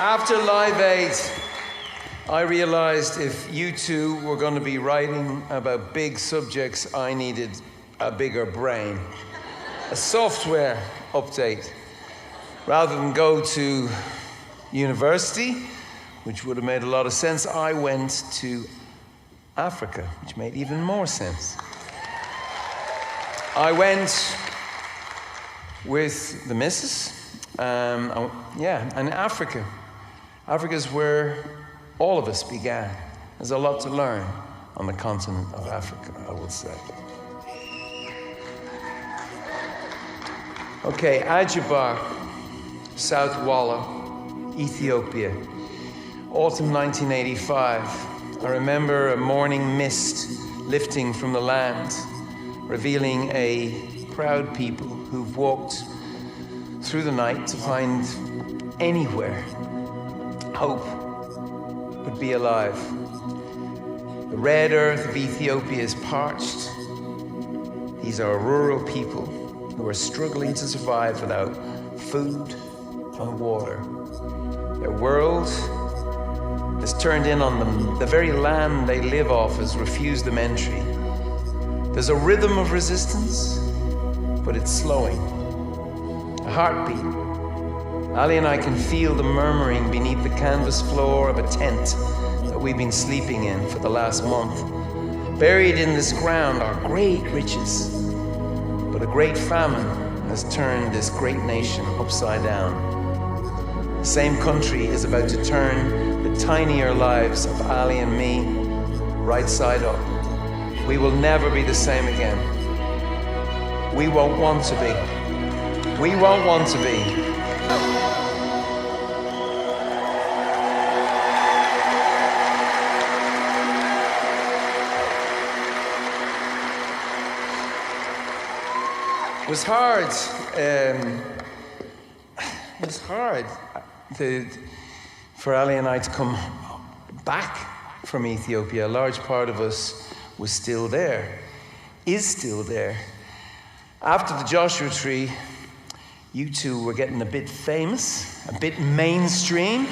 After Live Aid, I realized if you two were going to be writing about big subjects, I needed a bigger brain. A software update. Rather than go to university, which would have made a lot of sense, I went to Africa, which made even more sense. I went with the missus, and Africa. Africa's where all of us began. There's a lot to learn on the continent of Africa, I would say. Okay, Ajibar, South Walla, Ethiopia, autumn 1985. I remember a morning mist lifting from the land, revealing a proud people who've walked through the night to find anywhere hope would be alive. The red earth of Ethiopia is parched. These are rural people who are struggling to survive without food and water. Their world has turned in on them. The very land they live off has refused them entry. There's a rhythm of resistance, but it's slowing. A heartbeat. Ali and I can feel the murmuring beneath the canvas floor of a tent that we've been sleeping in for the last month. Buried in this ground are great riches, but a great famine has turned this great nation upside down. The same country is about to turn the tinier lives of Ali and me right side up. We will never be the same again. We won't want to be. We won't want to be. It was hard. It was hard for Ali and I to come back from Ethiopia. A large part of us was still there, is still there. After the Joshua Tree, you two were getting a bit famous, a bit mainstream.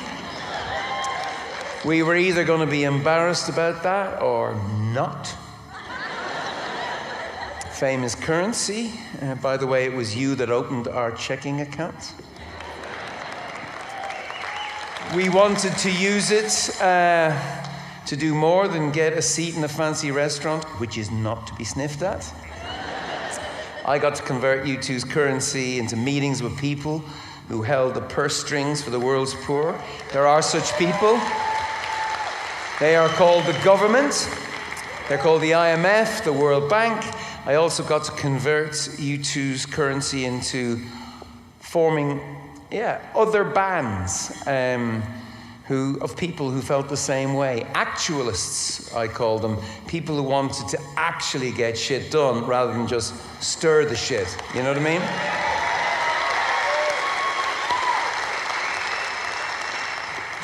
We were either going to be embarrassed about that or not. Fame is currency. By the way, it was you that opened our checking account. We wanted to use it to do more than get a seat in a fancy restaurant, which is not to be sniffed at. I got to convert you two's currency into meetings with people who held the purse strings for the world's poor. There are such people. They are called the government. They're called the IMF, the World Bank. I also got to convert you two's currency into forming, other bands of people who felt the same way. Actualists, I call them. People who wanted to actually get shit done rather than just stir the shit. You know what I mean?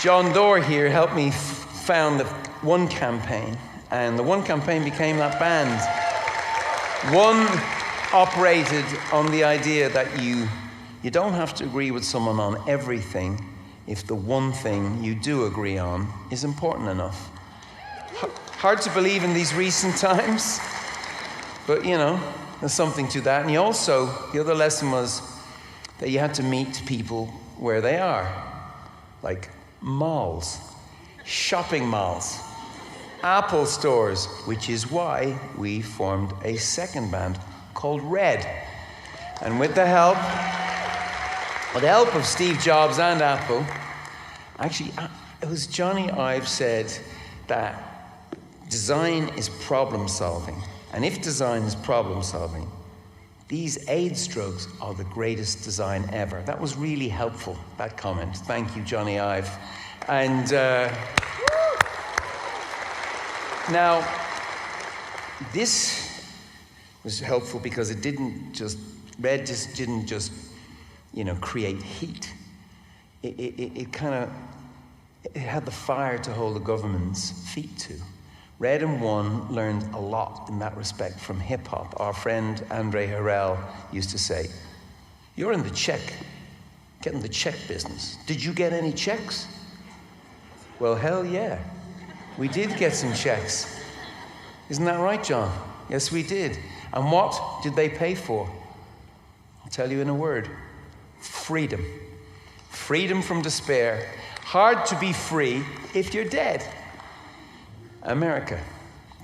John Doerr here helped me found the One campaign, and the One campaign became that band. One operated on the idea that you don't have to agree with someone on everything if the one thing you do agree on is important enough. Hard to believe in these recent times, but there's something to that. And the other lesson was that you had to meet people where they are, like malls, shopping malls, Apple stores, which is why we formed a second band called Red. And with the help of Steve Jobs and Apple, actually, it was Johnny Ive said that design is problem solving. And if design is problem solving, These AIDS drugs are the greatest design ever. That was really helpful, that comment. Thank you, Johnny Ive. And now, this was helpful because it didn't just, red just didn't just, create heat. It had the fire to hold the government's feet to. Red and One learned a lot in that respect from hip hop. Our friend Andre Harrell used to say, "You're in the getting the check business. Did you get any checks?" Well, hell yeah. We did get some checks. Isn't that right, John? Yes, we did. And what did they pay for? I'll tell you in a word. Freedom. Freedom from despair. Hard to be free if you're dead. America,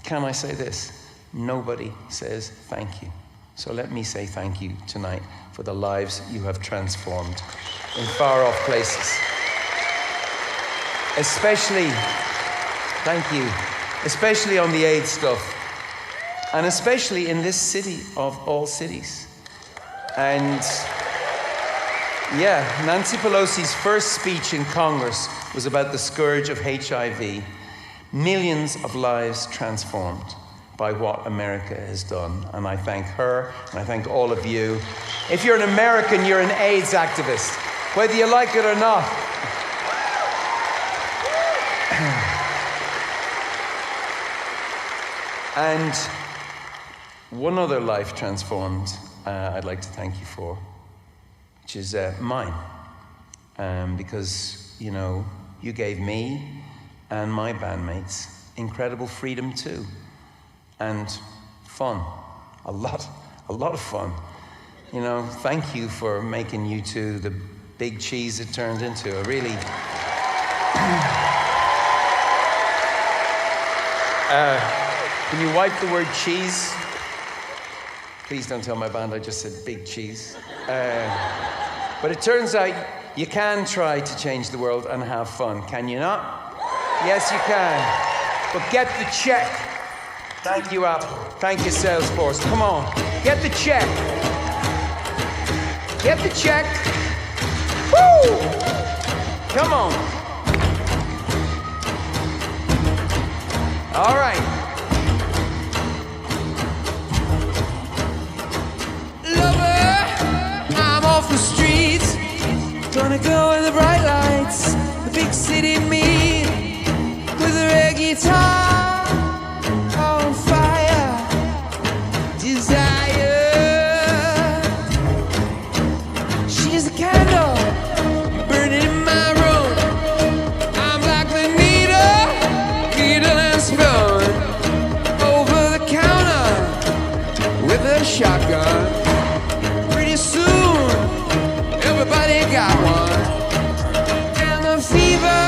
can I say this? Nobody says thank you. So let me say thank you tonight for the lives you have transformed in far-off places. Especially, thank you, especially on the AIDS stuff, and especially in this city of all cities. And yeah, Nancy Pelosi's first speech in Congress was about the scourge of HIV. Millions of lives transformed by what America has done. And I thank her, and I thank all of you. If you're an American, you're an AIDS activist, whether you like it or not. And one other life transformed I'd like to thank you for, which is mine. Because, you gave me and my bandmates incredible freedom too. And fun. A lot of fun. Thank you for making U2 the big cheese it turned into. I really... can you wipe the word cheese? Please don't tell my band I just said big cheese. But it turns out you can try to change the world and have fun, can you not? Yes, you can. But get the check. Thank you, Apple. Thank you, Salesforce. Come on. Get the check. Get the check. Woo! Come on. All right. Lover, I'm off the streets. Gonna go in the bright lights. The big city me. With a red guitar on fire, desire. She's a candle burning in my room. I'm like the needle and spoon. Over the counter with a shotgun. Pretty soon, everybody got one. And the fever.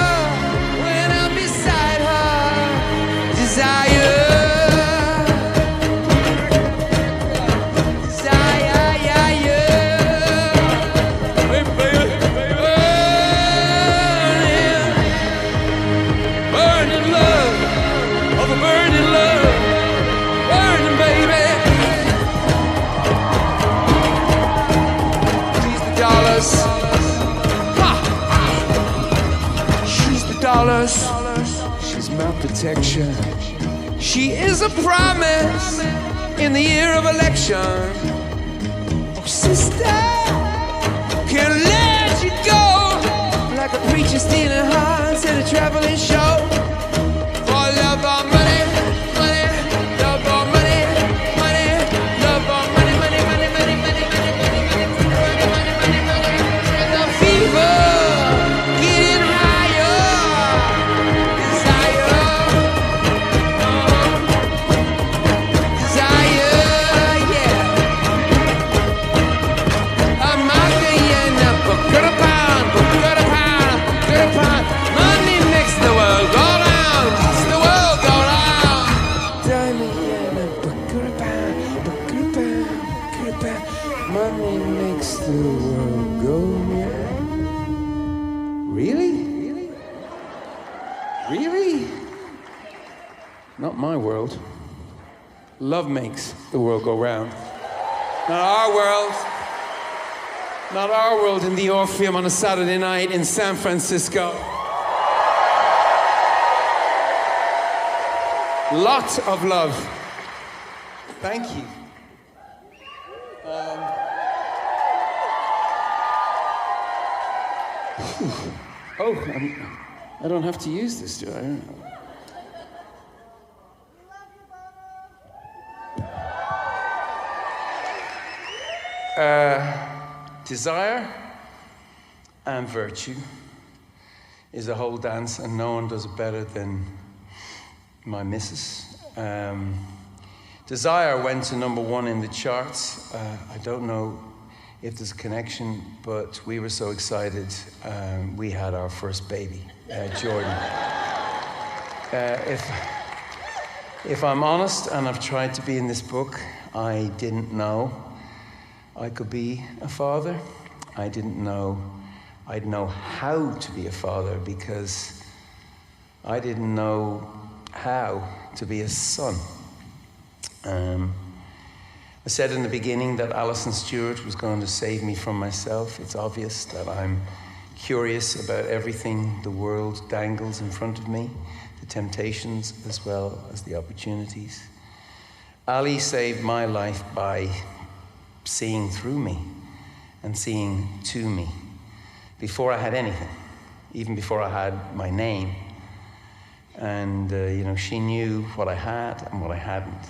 She's my protection. She is a promise in the year of election. Oh, sister, can't let you go. Like a preacher stealing hearts at a traveling show. For love or money, money, love or money, money, love or money, money, money, money, money, money, money, money, money, money, money, money, and the fever getting higher. Desire, yeah. I'm out there, but cut a pound, cut a pound, cut a pound. Money makes the world go round, makes the world go round. But cut a pound, cut a pound, cut a pound. Money makes the world go round. Really? Really? Not my world. Love makes the world go round. Not our world. Not our world in the Orpheum on a Saturday night in San Francisco. Lot of love. Thank you. I don't have to use this, do I? Desire and virtue is a whole dance, and no one does it better than my missus. Desire went to #1 in the charts. I don't know if there's a connection, but we were so excited. We had our first baby, Jordan. If I'm honest, and I've tried to be in this book, I didn't know I could be a father. I didn't know I'd know how to be a father, because I didn't know how to be a son. I said in the beginning that Alison Stewart was going to save me from myself. It's obvious that I'm curious about everything the world dangles in front of me, the temptations as well as the opportunities. Ali saved my life by seeing through me and seeing to me before I had anything, even before I had my name. And, she knew what I had and what I hadn't.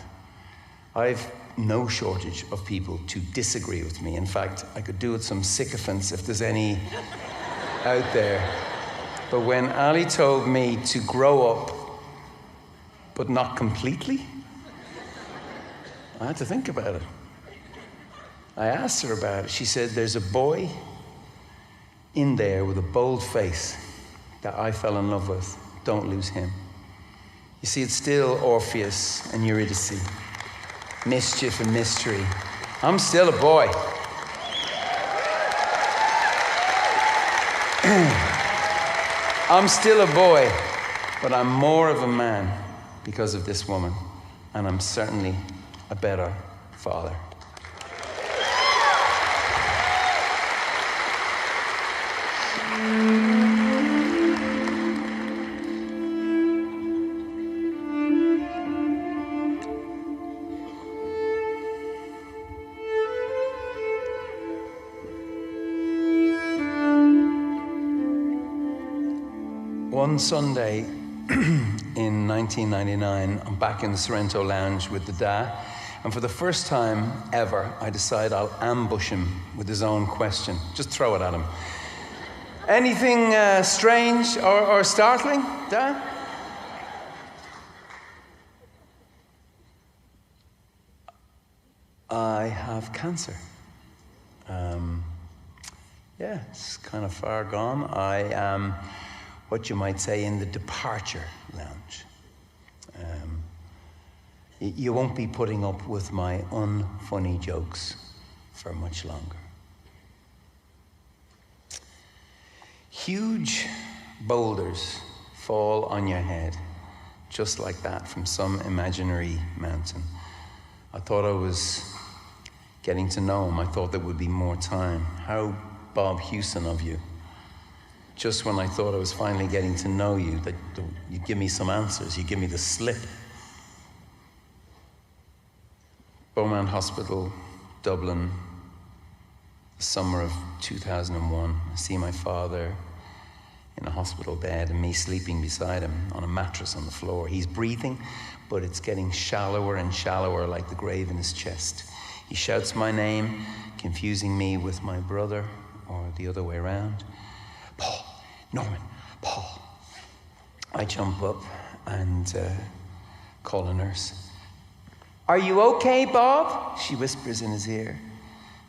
I've no shortage of people to disagree with me. In fact, I could do with some sycophants if there's any out there. But when Ali told me to grow up, but not completely, I had to think about it. I asked her about it. She said, there's a boy in there with a bold face that I fell in love with. Don't lose him. You see, it's still Orpheus and Eurydice, mischief and mystery. I'm still a boy. I'm still a boy, but I'm more of a man because of this woman, and I'm certainly a better father. One Sunday in 1999, I'm back in the Surriento lounge with the Da, and for the first time ever, I decide I'll ambush him with his own question. Just throw it at him. Anything strange or startling, Da? I have cancer. Yeah, it's kind of far gone. I am what you might say in the departure lounge. You won't be putting up with my unfunny jokes for much longer. Huge boulders fall on your head, just like that, from some imaginary mountain. I thought I was getting to know him. I thought there would be more time. How Bob Hewson of you. Just when I thought I was finally getting to know you, that you give me some answers, you give me the slip. Beaumont Hospital, Dublin, the summer of 2001. I see my father in a hospital bed and me sleeping beside him on a mattress on the floor. He's breathing, but it's getting shallower and shallower, like the grave in his chest. He shouts my name, confusing me with my brother, or the other way around. Paul, Norman, Paul. I jump up and call a nurse. Are you okay, Bob? She whispers in his ear.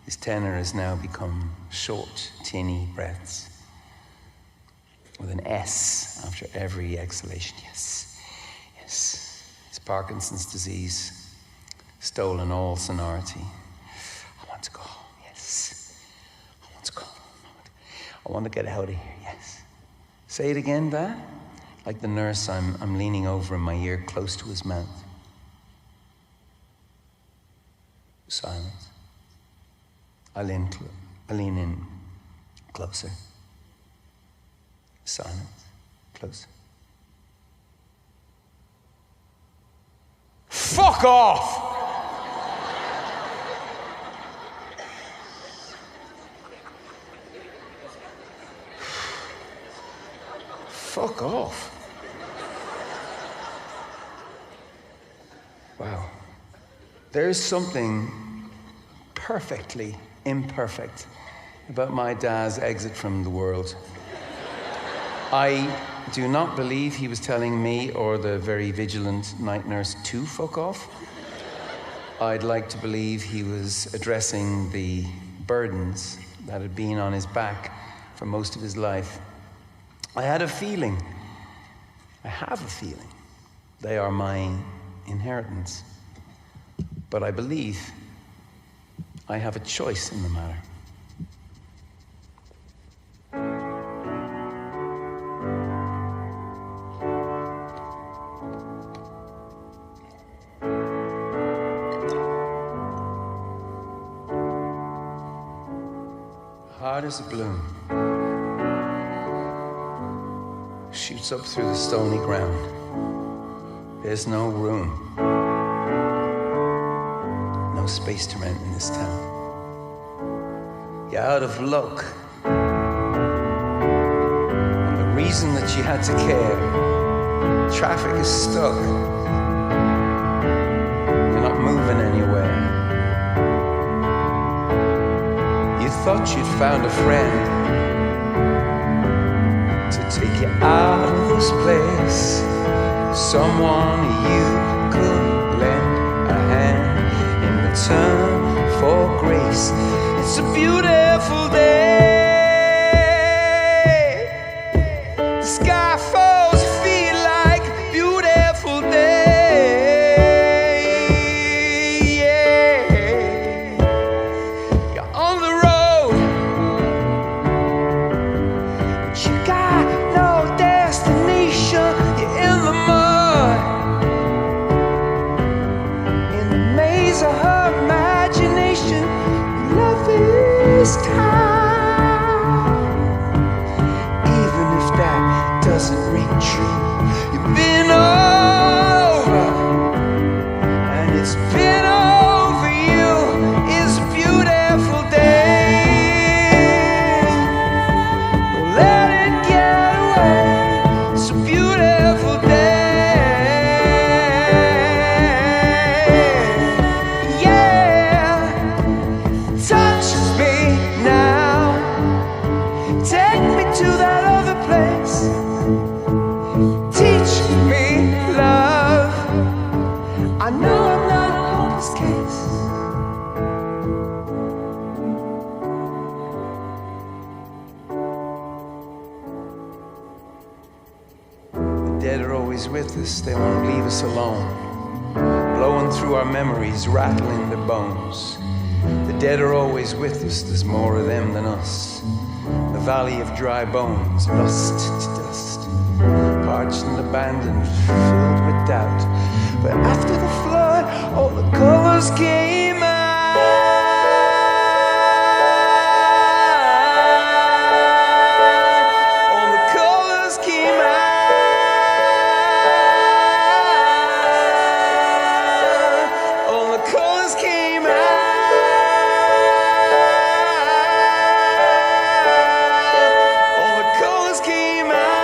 His tenor has now become short, tinny breaths with an S after every exhalation. Yes, yes. It's Parkinson's disease, stolen all sonority. I want to go home, yes. I want to go home. I want to get out of here, yes. Say it again, Dad. Like the nurse, I'm leaning over in my ear, close to his mouth. Silence. I lean in closer. Silence, closer. Fuck off! Fuck off. Wow. There's something perfectly imperfect about my dad's exit from the world. I do not believe he was telling me or the very vigilant night nurse to fuck off. I'd like to believe he was addressing the burdens that had been on his back for most of his life. I have a feeling, they are my inheritance. But I believe I have a choice in the matter. Hard as a balloon, shoots up through the stony ground. There's no room, no space to rent in this town. You're out of luck, and the reason that you had to care, traffic is stuck. You're not moving anywhere. You thought you'd found a friend to take you out of this place, someone you could lend a hand in return for grace. It's a beautiful day. The sky falls, you feel like a beautiful day. Yeah, you're on the road, but you got no destination. You're in the mud, in the maze of her imagination. Love this time, even if that doesn't ring true. You've been over, and it's been over you. It's a beautiful day. Don't let it get away. It's a beautiful day. Yeah, touch me now. Take me to that other place. Teach me love. I know I'm not a hopeless case. The dead are always with us. They won't leave us alone. Blowing through our memories, rattling the bones. The dead are always with us. There's more of them than us. The valley of dry bones, lost to dust, parched and abandoned, filled with doubt. But after the flood, all the colors came out. All the colors came out. All the colors came out. All the colors came out.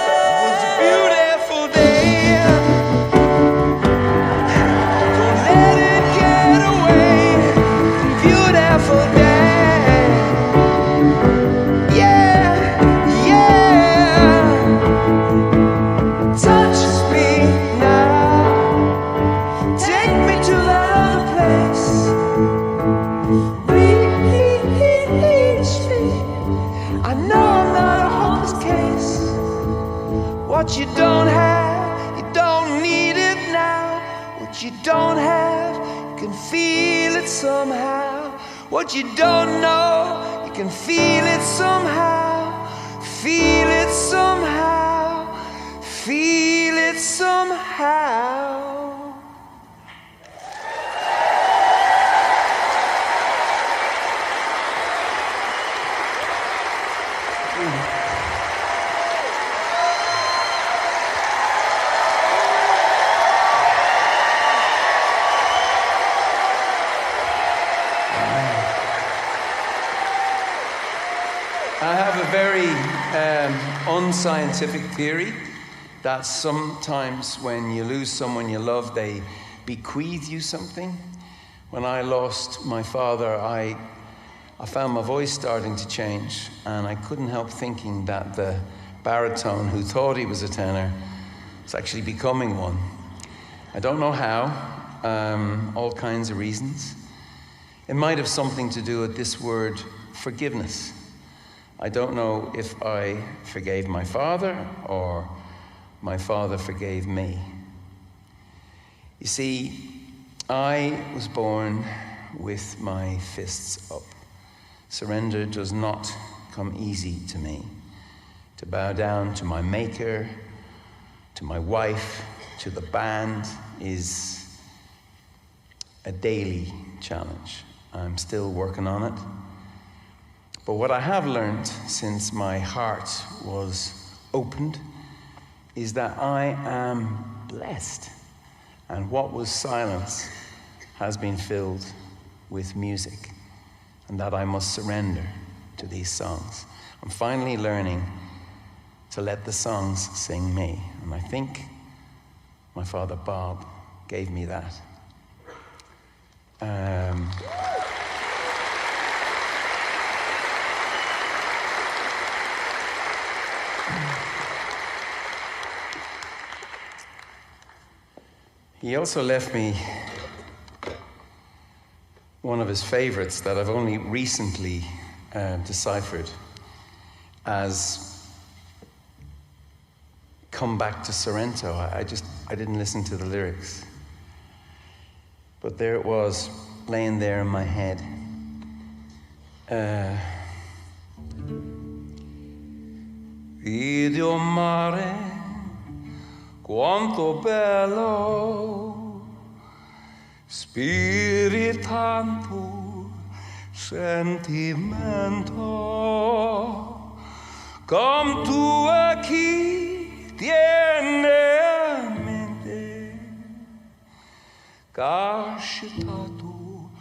It was a beautiful day. Don't let it get away. Beautiful day. Yeah, yeah. Touch me now. Take me to that other place. Reach me. I know I'm not a hopeless case. What you don't have, you don't need it now. What you don't have, you can feel it somehow. What you don't know, you can feel it somehow. Feel it somehow. Feel it somehow. unscientific theory that sometimes when you lose someone you love, they bequeath you something. When I lost my father, I found my voice starting to change, and I couldn't help thinking that the baritone who thought he was a tenor was actually becoming one. I don't know how, all kinds of reasons. It might have something to do with this word, forgiveness. I don't know if I forgave my father or my father forgave me. You see, I was born with my fists up. Surrender does not come easy to me. To bow down to my maker, to my wife, to the band is a daily challenge. I'm still working on it. But what I have learned since my heart was opened is that I am blessed. And what was silence has been filled with music, and that I must surrender to these songs. I'm finally learning to let the songs sing me, and I think my father Bob gave me that. He also left me one of his favorites that I've only recently deciphered as Come Back to Surriento. I didn't listen to the lyrics. But there it was, laying there in my head. Video mare, quanto bello, spiritanto sentimento, come tu aquí tiene a mente, cascitato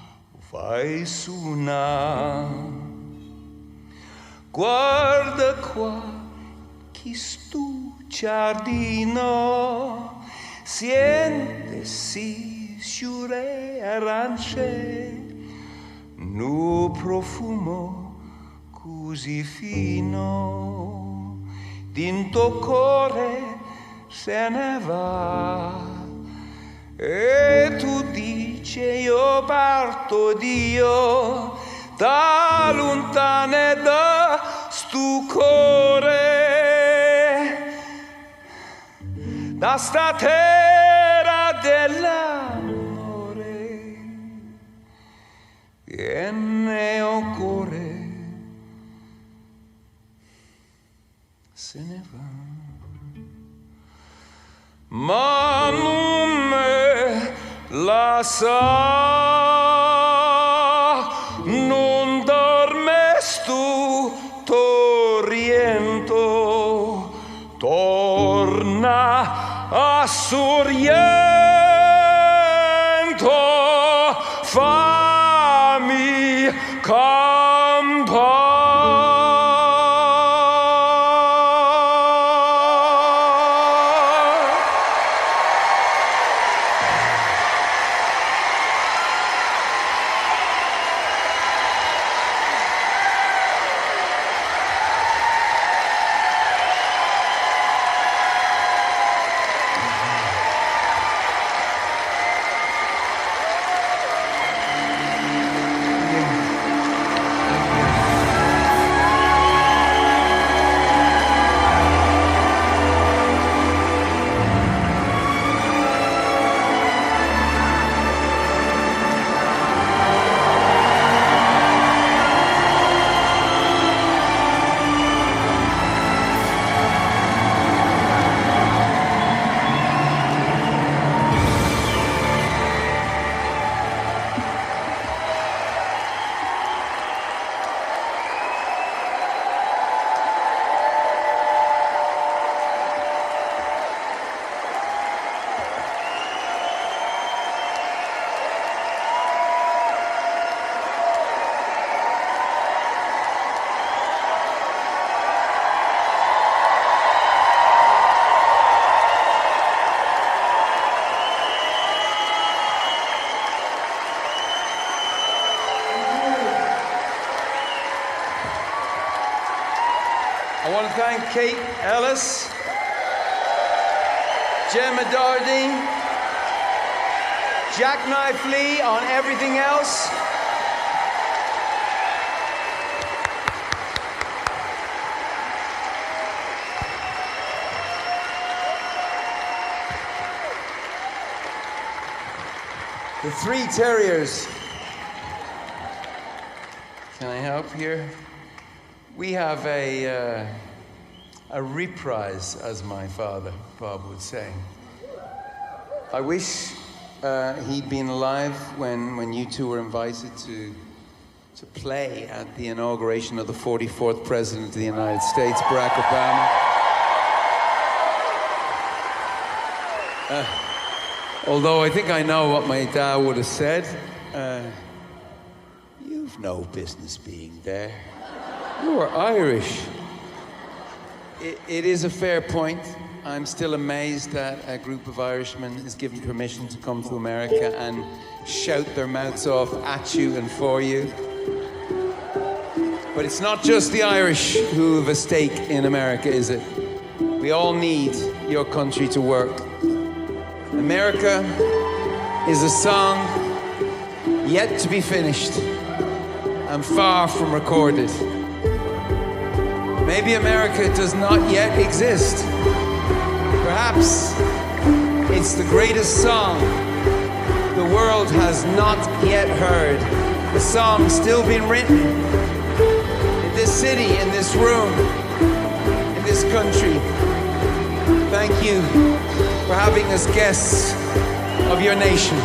vai suona, guarda qua, chi stu giardino, sientesi sciure arance, nu profumo così fino, dinto cuore se ne va, e tu dici io parto Dio, da lontane da stu cuore, da sta terra dell'amore, che ne occorre se ne va. Ma non me la sa, non dormes tu, Torriento, torna a Surriento, fammi campare. thank Kate Ellis, Gemma Doherty, Jackknife Lee on everything else. The three terriers. Can I help here? We have a reprise, as my father, Bob, would say. I wish he'd been alive when you two were invited to play at the inauguration of the 44th President of the United States, Barack Obama. Although I think I know what my dad would have said. You've no business being there. You're Irish. It is a fair point. I'm still amazed that a group of Irishmen is given permission to come to America and shout their mouths off at you and for you. But it's not just the Irish who have a stake in America, is it? We all need your country to work. America is a song yet to be finished and far from recorded. Maybe America does not yet exist. Perhaps it's the greatest song the world has not yet heard. A song still being written in this city, in this room, in this country. Thank you for having us guests of your nation.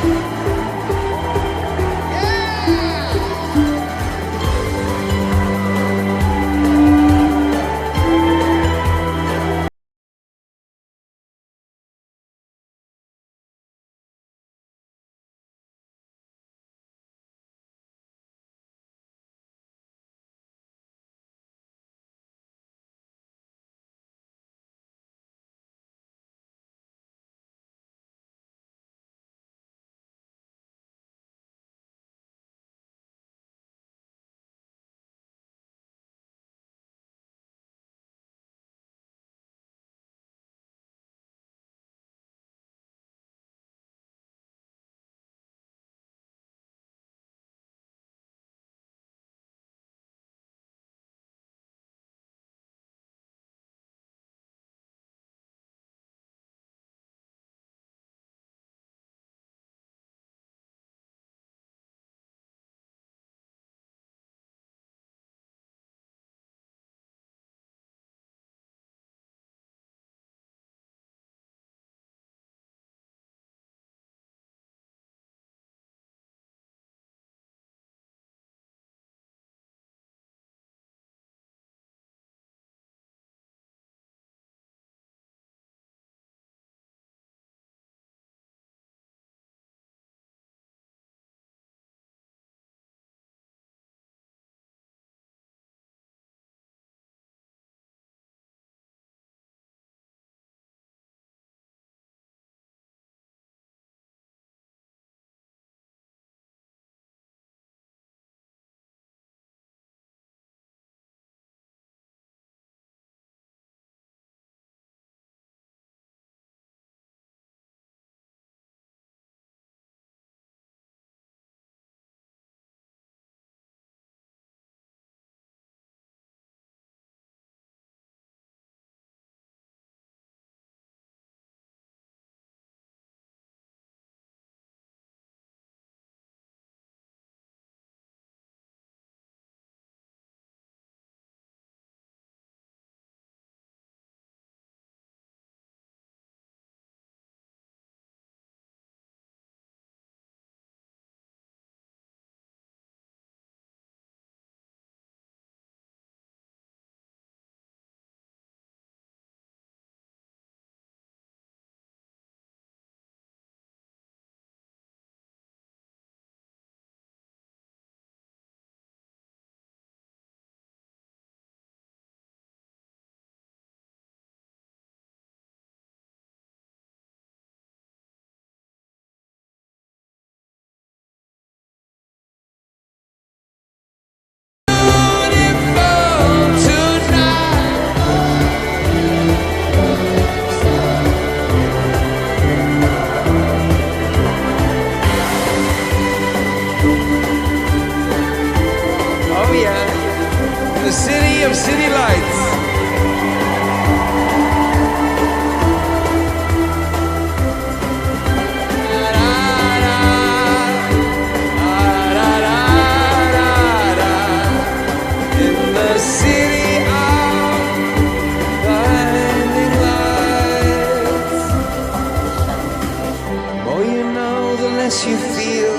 unless you feel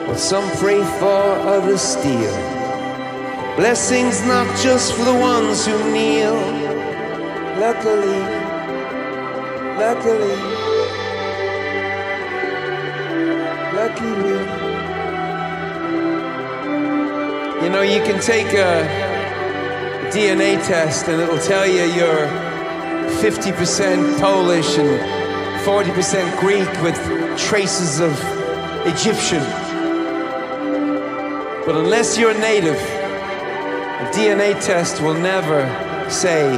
what some pray for, others steal. Blessings not just for the ones who kneel. Luckily, luckily, lucky me. You know, you can take a DNA test and it'll tell you you're 50% Polish and 40% Greek with traces of Egyptian. But unless you're native, a DNA test will never say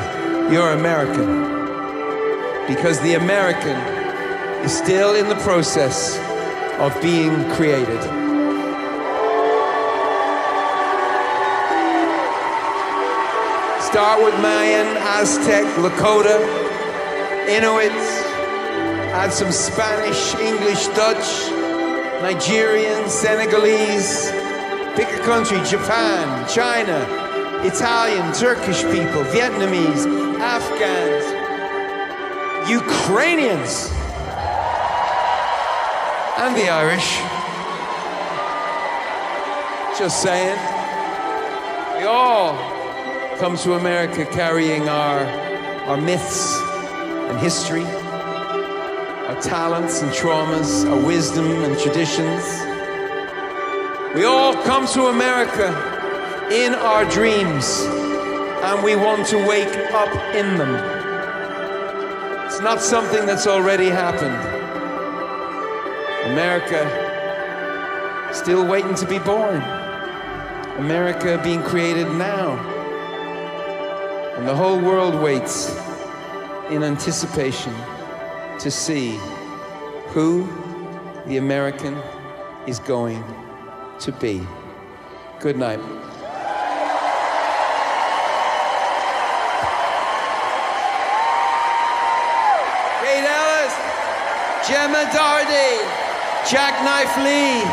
you're American, because the American is still in the process of being created. Start with Mayan, Aztec, Lakota, Inuit, add some Spanish, English, Dutch, Nigerian, Senegalese, pick a country, Japan, China, Italian, Turkish people, Vietnamese, Afghans, Ukrainians, and the Irish. Just saying. We all come to America carrying our myths and history, our talents and traumas, our wisdom and traditions. We all come to America in our dreams, and we want to wake up in them. It's not something that's already happened. America still waiting to be born. America being created now. And the whole world waits in anticipation to see who the American is going to be. Good night. Kate Ellis, Gemma Doherty, Jackknife Lee,